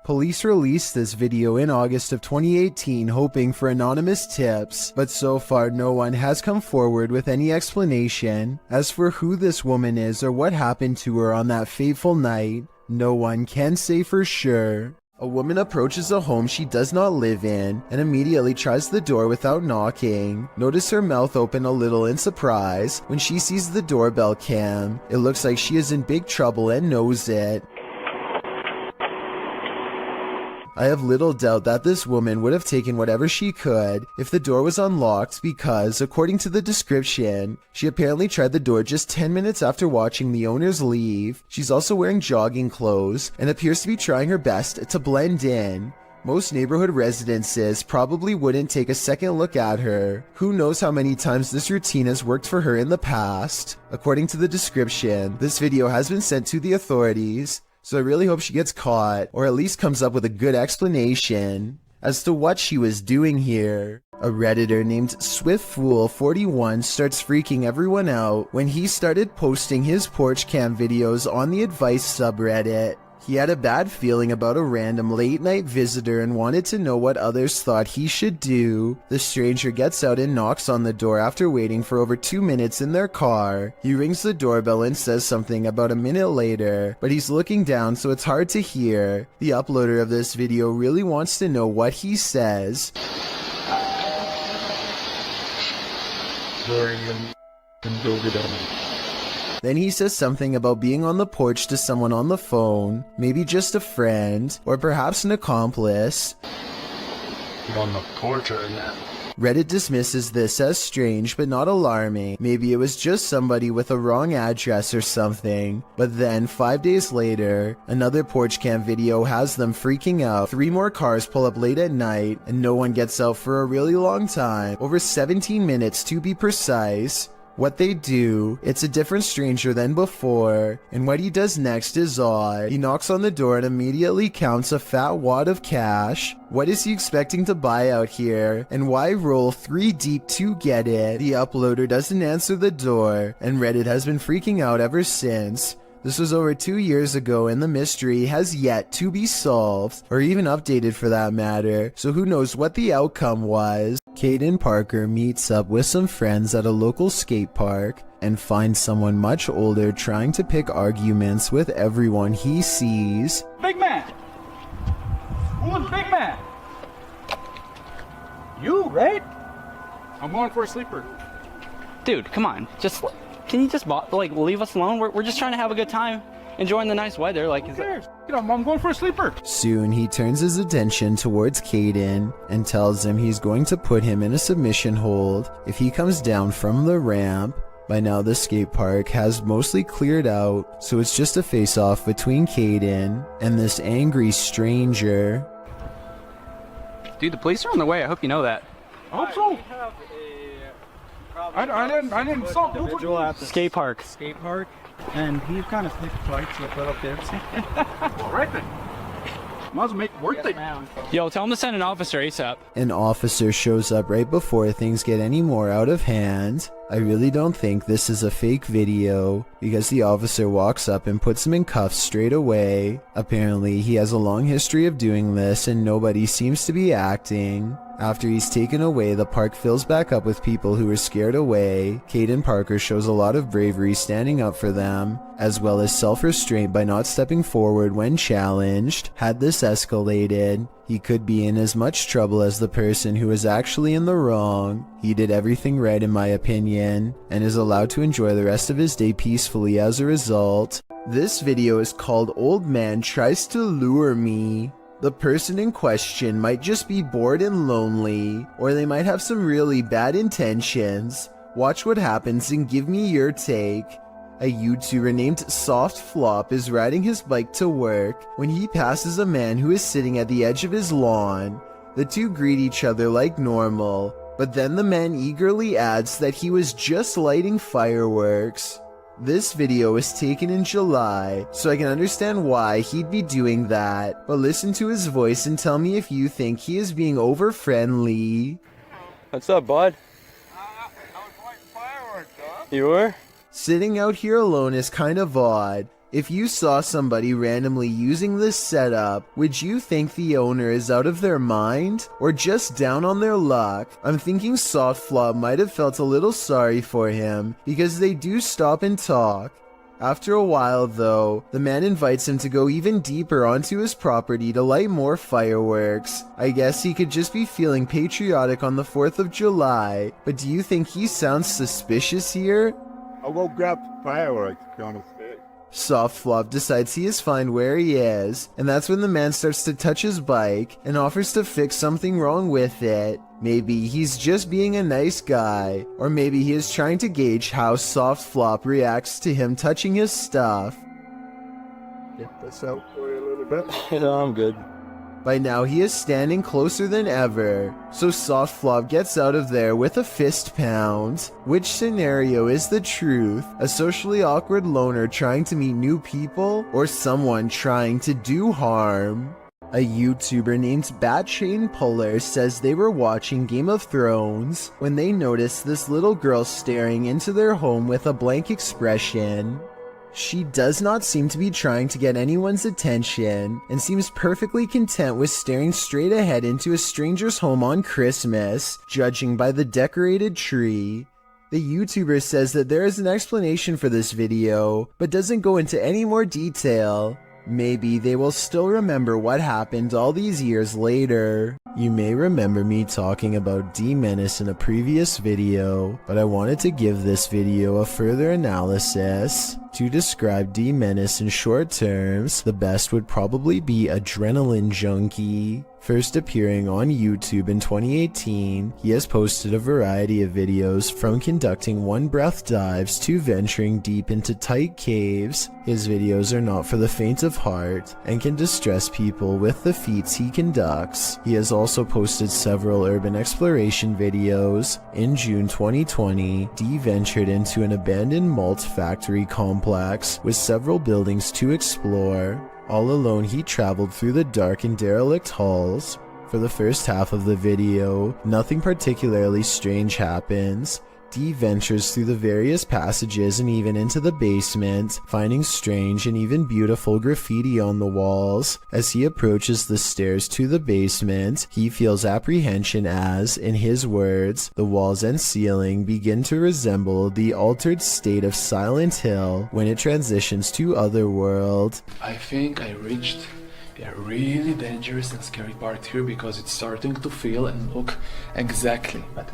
Police released this video in August of 2018 hoping for anonymous tips, but so far no one has come forward with any explanation. As for who this woman is or what happened to her on that fateful night, no one can say for sure. A woman approaches a home she does not live in and immediately tries the door without knocking. Notice her mouth open a little in surprise when she sees the doorbell cam. It looks like she is in big trouble and knows it. I have little doubt that this woman would have taken whatever she could if the door was unlocked because, according to the description, she apparently tried the door just 10 minutes after watching the owners leave. She's also wearing jogging clothes and appears to be trying her best to blend in. Most neighborhood residences probably wouldn't take a second look at her. Who knows how many times this routine has worked for her in the past. According to the description, this video has been sent to the authorities, so I really hope she gets caught, or at least comes up with a good explanation as to what she was doing here. A Redditor named SwiftFool41 starts freaking everyone out when he started posting his porch cam videos on the advice subreddit. He had a bad feeling about a random late-night visitor and wanted to know what others thought he should do. The stranger gets out and knocks on the door after waiting for over 2 minutes in their car. He rings the doorbell and says something about a minute later, but he's looking down so it's hard to hear. The uploader of this video really wants to know what he says. Then he says something about being on the porch to someone on the phone, maybe just a friend, or perhaps an accomplice. I'm on the porch right now. Reddit dismisses this as strange but not alarming. Maybe it was just somebody with a wrong address or something. But then, 5 days later, another porch cam video has them freaking out. 3 more cars pull up late at night, and no one gets out for a really long time, over 17 minutes to be precise. What they do, it's a different stranger than before, and what he does next is odd. He knocks on the door and immediately counts a fat wad of cash. What is he expecting to buy out here, and why roll 3 deep to get it? The uploader doesn't answer the door, and Reddit has been freaking out ever since. This was over 2 years ago and the mystery has yet to be solved, or even updated for that matter, so who knows what the outcome was. Caden Parker meets up with some friends at a local skate park and finds someone much older trying to pick arguments with everyone he sees. Big man! Who's big man? You, right? I'm going for a sleeper. Dude, come on. Can you just leave us alone? We're just trying to have a good time, enjoying the nice weather. Like, is it? I'm going for a sleeper. Soon he turns his attention towards Caden and tells him he's going to put him in a submission hold if he comes down from the ramp. By now the skate park has mostly cleared out, so it's just a face-off between Caden and this angry stranger. Dude, the police are on the way. I hope you know that. I hope so. I didn't stop. Individual at the skate park. Skate park, and he kind of sneaked fights with up there. All right then. Might as well make it worth it. Yo, tell him to send an officer ASAP. An officer shows up right before things get any more out of hand. I really don't think this is a fake video, because the officer walks up and puts him in cuffs straight away. Apparently, he has a long history of doing this and nobody seems to be acting. After he's taken away, the park fills back up with people who are scared away. Caden Parker shows a lot of bravery standing up for them, as well as self-restraint by not stepping forward when challenged. Had this escalated, he could be in as much trouble as the person who is actually in the wrong. He did everything right in my opinion, and is allowed to enjoy the rest of his day peacefully as a result. This video is called Old Man Tries to Lure Me. The person in question might just be bored and lonely, or they might have some really bad intentions. Watch what happens and give me your take. A YouTuber named Soft Flop is riding his bike to work when he passes a man who is sitting at the edge of his lawn. The two greet each other like normal, but then the man eagerly adds that he was just lighting fireworks. This video was taken in July, so I can understand why he'd be doing that, but listen to his voice and tell me if you think he is being over-friendly. What's up, bud? I was lighting fireworks, dog. You were? Sitting out here alone is kind of odd. If you saw somebody randomly using this setup, would you think the owner is out of their mind or just down on their luck? I'm thinking Soft Flop might have felt a little sorry for him because they do stop and talk. After a while though, the man invites him to go even deeper onto his property to light more fireworks. I guess he could just be feeling patriotic on the 4th of July, but do you think he sounds suspicious here? I'll go grab fireworks, to be honest. Soft Flop decides he is fine where he is, and that's when the man starts to touch his bike and offers to fix something wrong with it. Maybe he's just being a nice guy, or maybe he is trying to gauge how Soft Flop reacts to him touching his stuff. Get this out for you a little bit. No, I'm good. By now he is standing closer than ever, so Soft Flop gets out of there with a fist pound. Which scenario is the truth? A socially awkward loner trying to meet new people, or someone trying to do harm? A YouTuber named Batchain Puller says they were watching Game of Thrones when they noticed this little girl staring into their home with a blank expression. She does not seem to be trying to get anyone's attention and seems perfectly content with staring straight ahead into a stranger's home on Christmas, judging by the decorated tree. The YouTuber says that there is an explanation for this video, but doesn't go into any more detail. Maybe they will still remember what happened all these years later. You may remember me talking about D-Menace in a previous video, but I wanted to give this video a further analysis. To describe D-Menace in short terms, the best would probably be Adrenaline Junkie. First appearing on YouTube in 2018, he has posted a variety of videos from conducting one-breath dives to venturing deep into tight caves. His videos are not for the faint of heart and can distress people with the feats he conducts. He has also posted several urban exploration videos. In June 2020, D ventured into an abandoned malt factory complex with several buildings to explore. All alone, he traveled through the dark and derelict halls. For the first half of the video, nothing particularly strange happens. D ventures through the various passages and even into the basement, finding strange and even beautiful graffiti on the walls. As he approaches the stairs to the basement, he feels apprehension as, in his words, the walls and ceiling begin to resemble the altered state of Silent Hill when it transitions to Otherworld. I think I reached a really dangerous and scary part here because it's starting to feel and look exactly like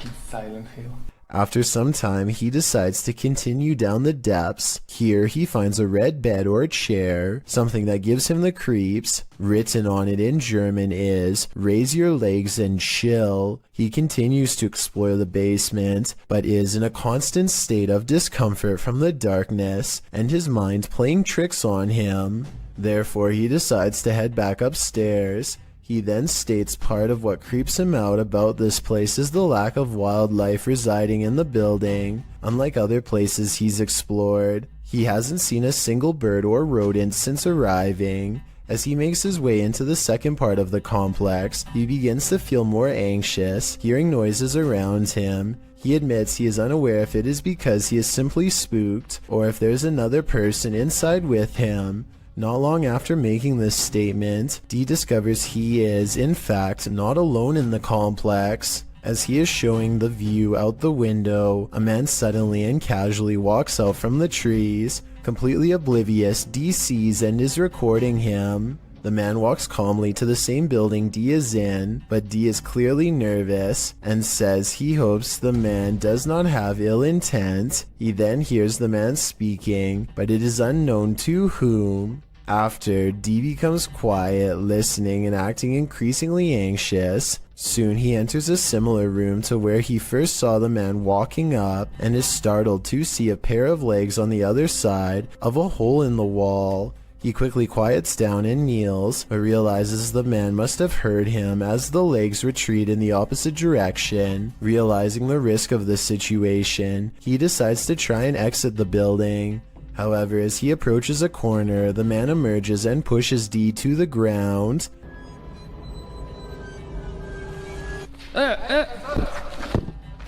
in Silent Hill. After some time, he decides to continue down the depths. Here, he finds a red bed or chair, something that gives him the creeps. Written on it in German is, "Raise your legs and chill." He continues to explore the basement, but is in a constant state of discomfort from the darkness and his mind playing tricks on him. Therefore, he decides to head back upstairs. He then states part of what creeps him out about this place is the lack of wildlife residing in the building. Unlike other places he's explored, he hasn't seen a single bird or rodent since arriving. As he makes his way into the second part of the complex, he begins to feel more anxious, hearing noises around him. He admits he is unaware if it is because he is simply spooked or if there's another person inside with him. Not long after making this statement, Dee discovers he is, in fact, not alone in the complex. As he is showing the view out the window, a man suddenly and casually walks out from the trees. Completely oblivious, Dee sees and is recording him. The man walks calmly to the same building Dee is in, but Dee is clearly nervous and says he hopes the man does not have ill intent. He then hears the man speaking, but it is unknown to whom. After, Dee becomes quiet, listening and acting increasingly anxious. Soon he enters a similar room to where he first saw the man walking up and is startled to see a pair of legs on the other side of a hole in the wall. He quickly quiets down and kneels, but realizes the man must have heard him as the legs retreat in the opposite direction. Realizing the risk of the situation, he decides to try and exit the building. However, as he approaches a corner, the man emerges and pushes Dee to the ground.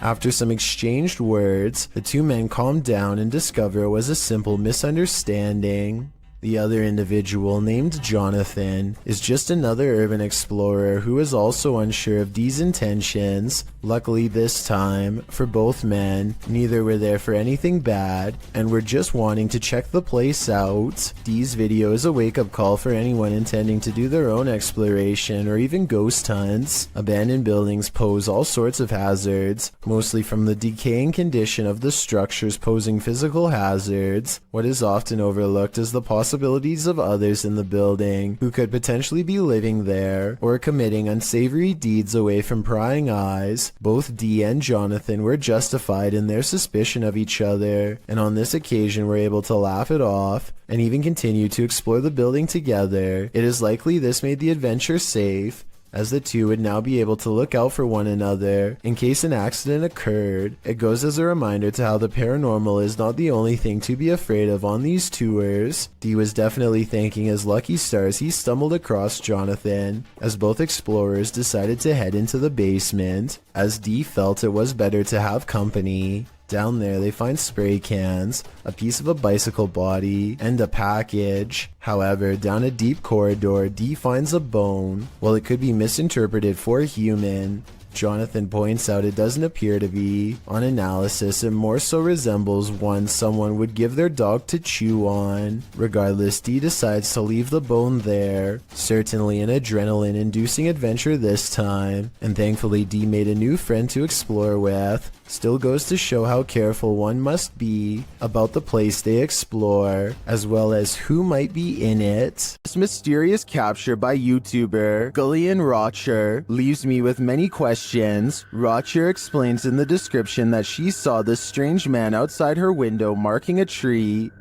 After some exchanged words, the two men calm down and discover it was a simple misunderstanding. The other individual, named Jonathan, is just another urban explorer who is also unsure of Dee's intentions. Luckily this time, for both men, neither were there for anything bad and were just wanting to check the place out. Dee's video is a wake-up call for anyone intending to do their own exploration or even ghost hunts. Abandoned buildings pose all sorts of hazards, mostly from the decaying condition of the structures posing physical hazards. What is often overlooked is the possibilities of others in the building who could potentially be living there or committing unsavory deeds away from prying eyes. Both Dee and Jonathan were justified in their suspicion of each other, and on this occasion were able to laugh it off and even continue to explore the building together. It is likely this made the adventure safe, as the two would now be able to look out for one another in case an accident occurred. It goes as a reminder to how the paranormal is not the only thing to be afraid of on these tours. Dee was definitely thanking his lucky stars he stumbled across Jonathan, as both explorers decided to head into the basement, as Dee felt it was better to have company. Down there they find spray cans, a piece of a bicycle body, and a package. However, down a deep corridor, Dee finds a bone. While it could be misinterpreted for human, Jonathan points out it doesn't appear to be. On analysis, it more so resembles one someone would give their dog to chew on. Regardless, Dee decides to leave the bone there. Certainly an adrenaline-inducing adventure this time, and thankfully Dee made a new friend to explore with. Still goes to show how careful one must be about the place they explore, as well as who might be in it. This mysterious capture by YouTuber Gillian Rocher leaves me with many questions. Rocher explains in the description that she saw this strange man outside her window marking a tree.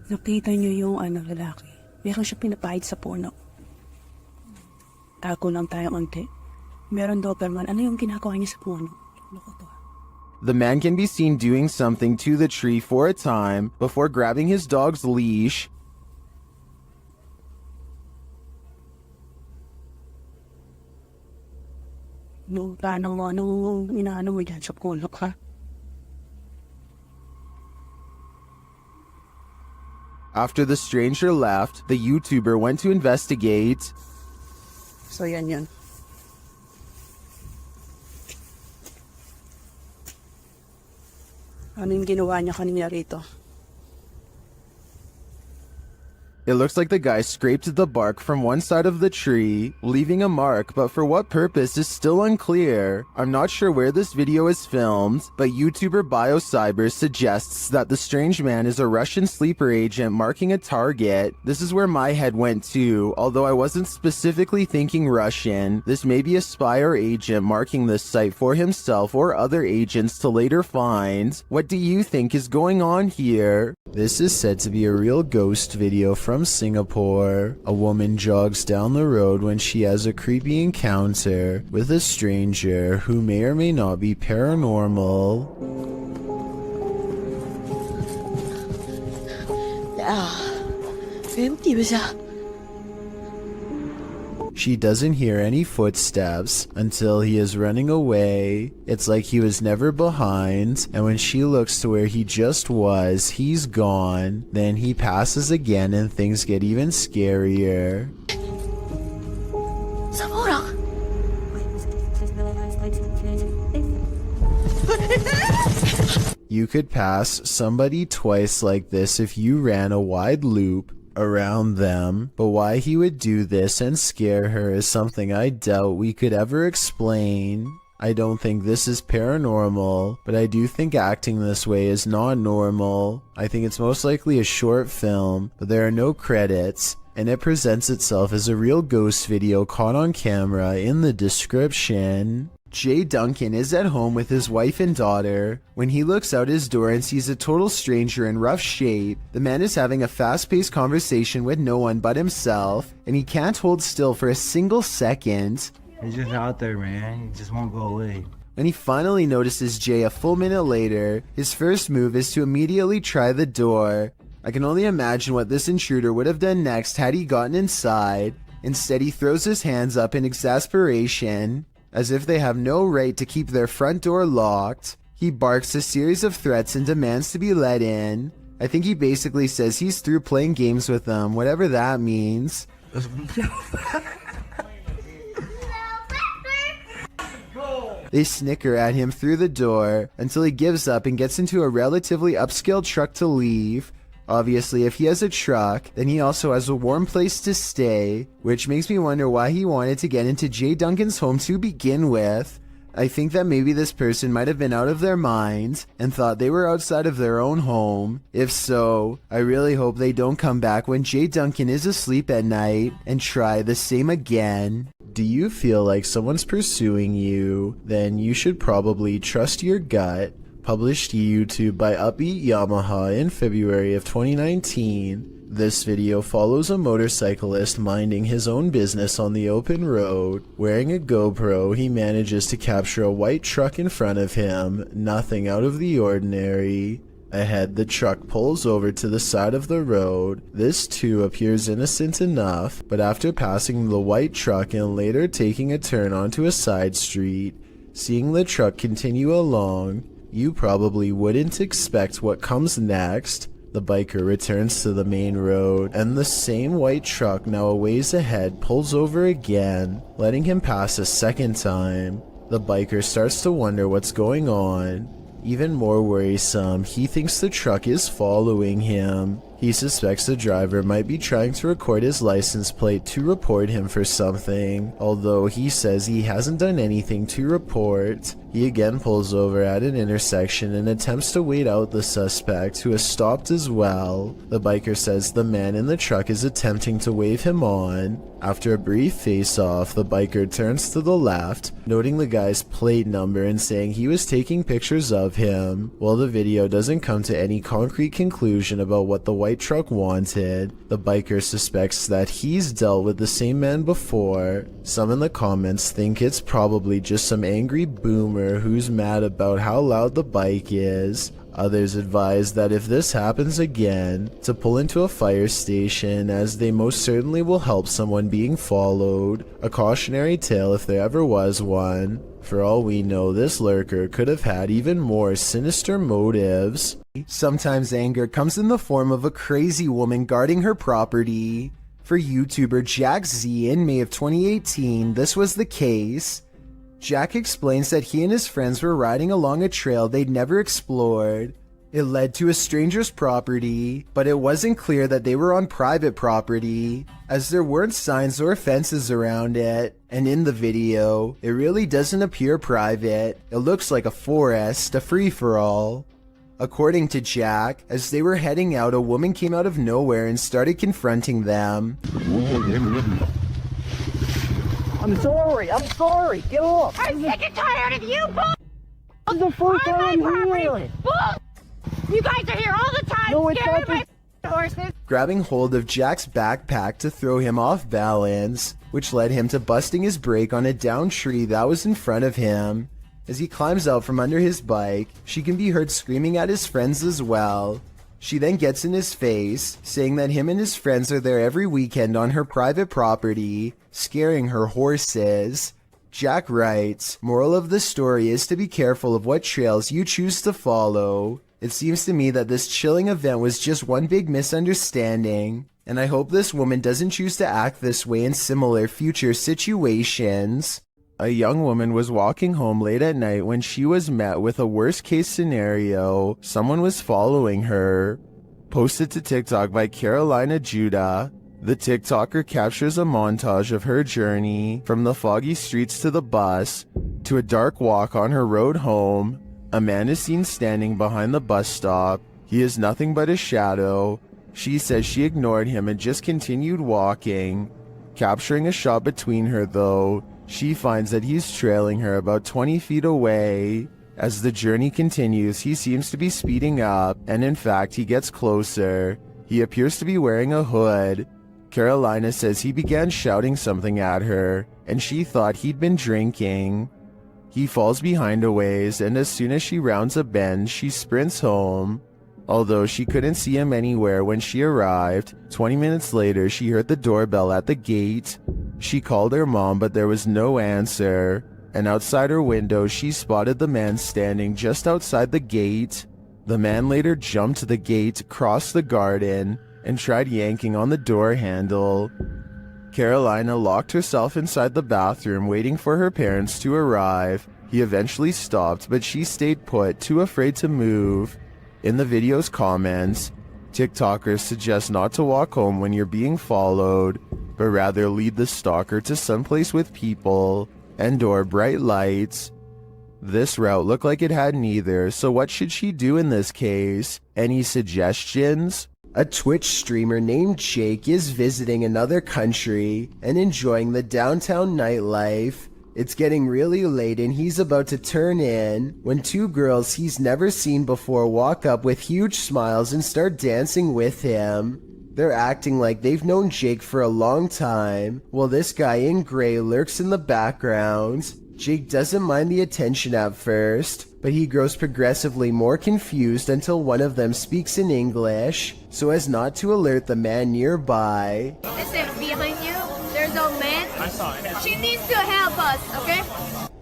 Nakita niyo yung lalaki. Meron siya pinapahid sa puno. Tako lang tayo konti. Meron Doberman. Ano yung ginagawa niya sa puno? Loko to. The man can be seen doing something to the tree for a time before grabbing his dog's leash. Inaano mo dyan sa puno ka? After the stranger left, the YouTuber went to investigate. So yan. Ano yung ginawa niya kanina rito? It looks like the guy scraped the bark from one side of the tree, leaving a mark, but for what purpose is still unclear. I'm not sure where this video is filmed, but YouTuber BioCyber suggests that the strange man is a Russian sleeper agent marking a target. This is where my head went to, although I wasn't specifically thinking Russian. This may be a spy or agent marking this site for himself or other agents to later find. What do you think is going on here? This is said to be a real ghost video from Singapore. A woman jogs down the road when she has a creepy encounter with a stranger who may or may not be paranormal. She doesn't hear any footsteps until he is running away. It's like he was never behind, and when she looks to where he just was, he's gone. Then he passes again and things get even scarier. You could pass somebody twice like this if you ran a wide loop around them, but why he would do this and scare her is something I doubt we could ever explain. I don't think this is paranormal, but I do think acting this way is not normal. I think it's most likely a short film, but there are no credits, and it presents itself as a real ghost video caught on camera in the description. Jay Duncan is at home with his wife and daughter. When he looks out his door and sees a total stranger in rough shape, the man is having a fast-paced conversation with no one but himself, and he can't hold still for a single second. He's just out there, man. He just won't go away. When he finally notices Jay a full minute later, his first move is to immediately try the door. I can only imagine what this intruder would have done next had he gotten inside. Instead, he throws his hands up in exasperation, as if they have no right to keep their front door locked. He barks a series of threats and demands to be let in. I think he basically says he's through playing games with them, whatever that means. They snicker at him through the door until he gives up and gets into a relatively upscale truck to leave. Obviously, if he has a truck, then he also has a warm place to stay, which makes me wonder why he wanted to get into Jay Duncan's home to begin with. I think that maybe this person might have been out of their mind and thought they were outside of their own home. If so, I really hope they don't come back when Jay Duncan is asleep at night and try the same again. Do you feel like someone's pursuing you? Then you should probably trust your gut. Published to YouTube by Upbeat Yamaha in February of 2019. This video follows a motorcyclist minding his own business on the open road. Wearing a GoPro, he manages to capture a white truck in front of him, nothing out of the ordinary. Ahead, the truck pulls over to the side of the road. This too appears innocent enough, but after passing the white truck and later taking a turn onto a side street, seeing the truck continue along, you probably wouldn't expect what comes next. The biker returns to the main road, and the same white truck now a ways ahead pulls over again, letting him pass a second time. The biker starts to wonder what's going on. Even more worrisome, he thinks the truck is following him. He suspects the driver might be trying to record his license plate to report him for something, although he says he hasn't done anything to report. He again pulls over at an intersection and attempts to wait out the suspect, who has stopped as well. The biker says the man in the truck is attempting to wave him on. After a brief face-off, the biker turns to the left, noting the guy's plate number and saying he was taking pictures of him. While the video doesn't come to any concrete conclusion about what the white truck wanted, the biker suspects that he's dealt with the same man before. Some in the comments think it's probably just some angry boomer who's mad about how loud the bike is. Others advise that if this happens again, to pull into a fire station, as they most certainly will help someone being followed. A cautionary tale if there ever was one. For all we know, this lurker could have had even more sinister motives. Sometimes anger comes in the form of a crazy woman guarding her property. For YouTuber Jack Z in May of 2018, this was the case. Jack explains that he and his friends were riding along a trail they'd never explored. It led to a stranger's property, but it wasn't clear that they were on private property, as there weren't signs or fences around it, and in the video, it really doesn't appear private. It looks like a forest, a free-for-all. According to Jack, as they were heading out, a woman came out of nowhere and started confronting them. I'm sorry, get off! I'm sick and tired of you, bull! This is the first time I'm here! Bull! You guys are here all the time, No, it's scaring not my horses! Grabbing hold of Jack's backpack to throw him off balance, which led him to busting his brake on a downed tree that was in front of him. As he climbs out from under his bike, she can be heard screaming at his friends as well. She then gets in his face, saying that him and his friends are there every weekend on her private property, scaring her horses. Jack writes, "Moral of the story is to be careful of what trails you choose to follow. It seems to me that this chilling event was just one big misunderstanding, and I hope this woman doesn't choose to act this way in similar future situations." A young woman was walking home late at night when she was met with a worst-case scenario. Someone was following her. Posted to TikTok by Carolina Judah, the TikToker captures a montage of her journey from the foggy streets to the bus to a dark walk on her road home. A man is seen standing behind the bus stop. He is nothing but a shadow. She says she ignored him and just continued walking. Capturing a shot between her though, she finds that he's trailing her about 20 feet away. As the journey continues, he seems to be speeding up, and in fact, he gets closer. He appears to be wearing a hood. Carolina says he began shouting something at her, and she thought he'd been drinking. He falls behind a ways, and as soon as she rounds a bend, she sprints home. Although she couldn't see him anywhere when she arrived, 20 minutes later she heard the doorbell at the gate. She called her mom, but there was no answer, and outside her window she spotted the man standing just outside the gate. The man later jumped the gate, crossed the garden, and tried yanking on the door handle. Carolina locked herself inside the bathroom waiting for her parents to arrive. He eventually stopped, but she stayed put, too afraid to move. In the video's comments, TikTokers suggest not to walk home when you're being followed, but rather lead the stalker to someplace with people and/or bright lights. This route looked like it had neither, so what should she do in this case? Any suggestions? A Twitch streamer named Jake is visiting another country and enjoying the downtown nightlife. It's getting really late and he's about to turn in when two girls he's never seen before walk up with huge smiles and start dancing with him. They're acting like they've known Jake for a long time, while this guy in gray lurks in the background. Jake doesn't mind the attention at first, but he grows progressively more confused until one of them speaks in English, so as not to alert the man nearby. Listen, behind you, there's a man. I saw it. She needs to help us, okay?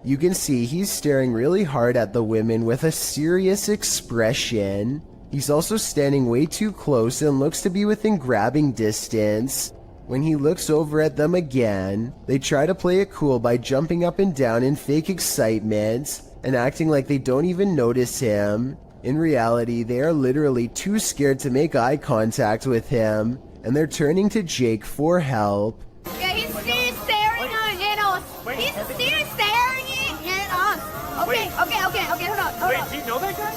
You can see he's staring really hard at the women with a serious expression. He's also standing way too close and looks to be within grabbing distance. When he looks over at them again, they try to play it cool by jumping up and down in fake excitement and acting like they don't even notice him. In reality, they are literally too scared to make eye contact with him, and they're turning to Jake for help. Yeah, he's still staring at us. He's still staring at us. Okay, hold on. Wait, do you know that guy?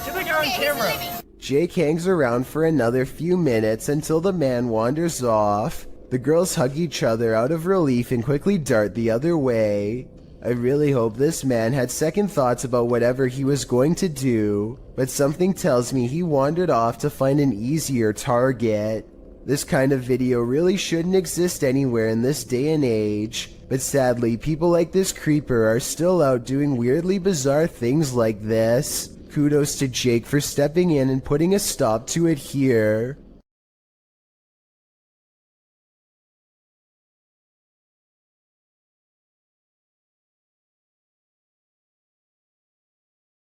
Get that guy on camera. Jake hangs around for another few minutes until the man wanders off. The girls hug each other out of relief and quickly dart the other way. I really hope this man had second thoughts about whatever he was going to do, but something tells me he wandered off to find an easier target. This kind of video really shouldn't exist anywhere in this day and age, but sadly people like this creeper are still out doing weirdly bizarre things like this. Kudos to Jake for stepping in and putting a stop to it here.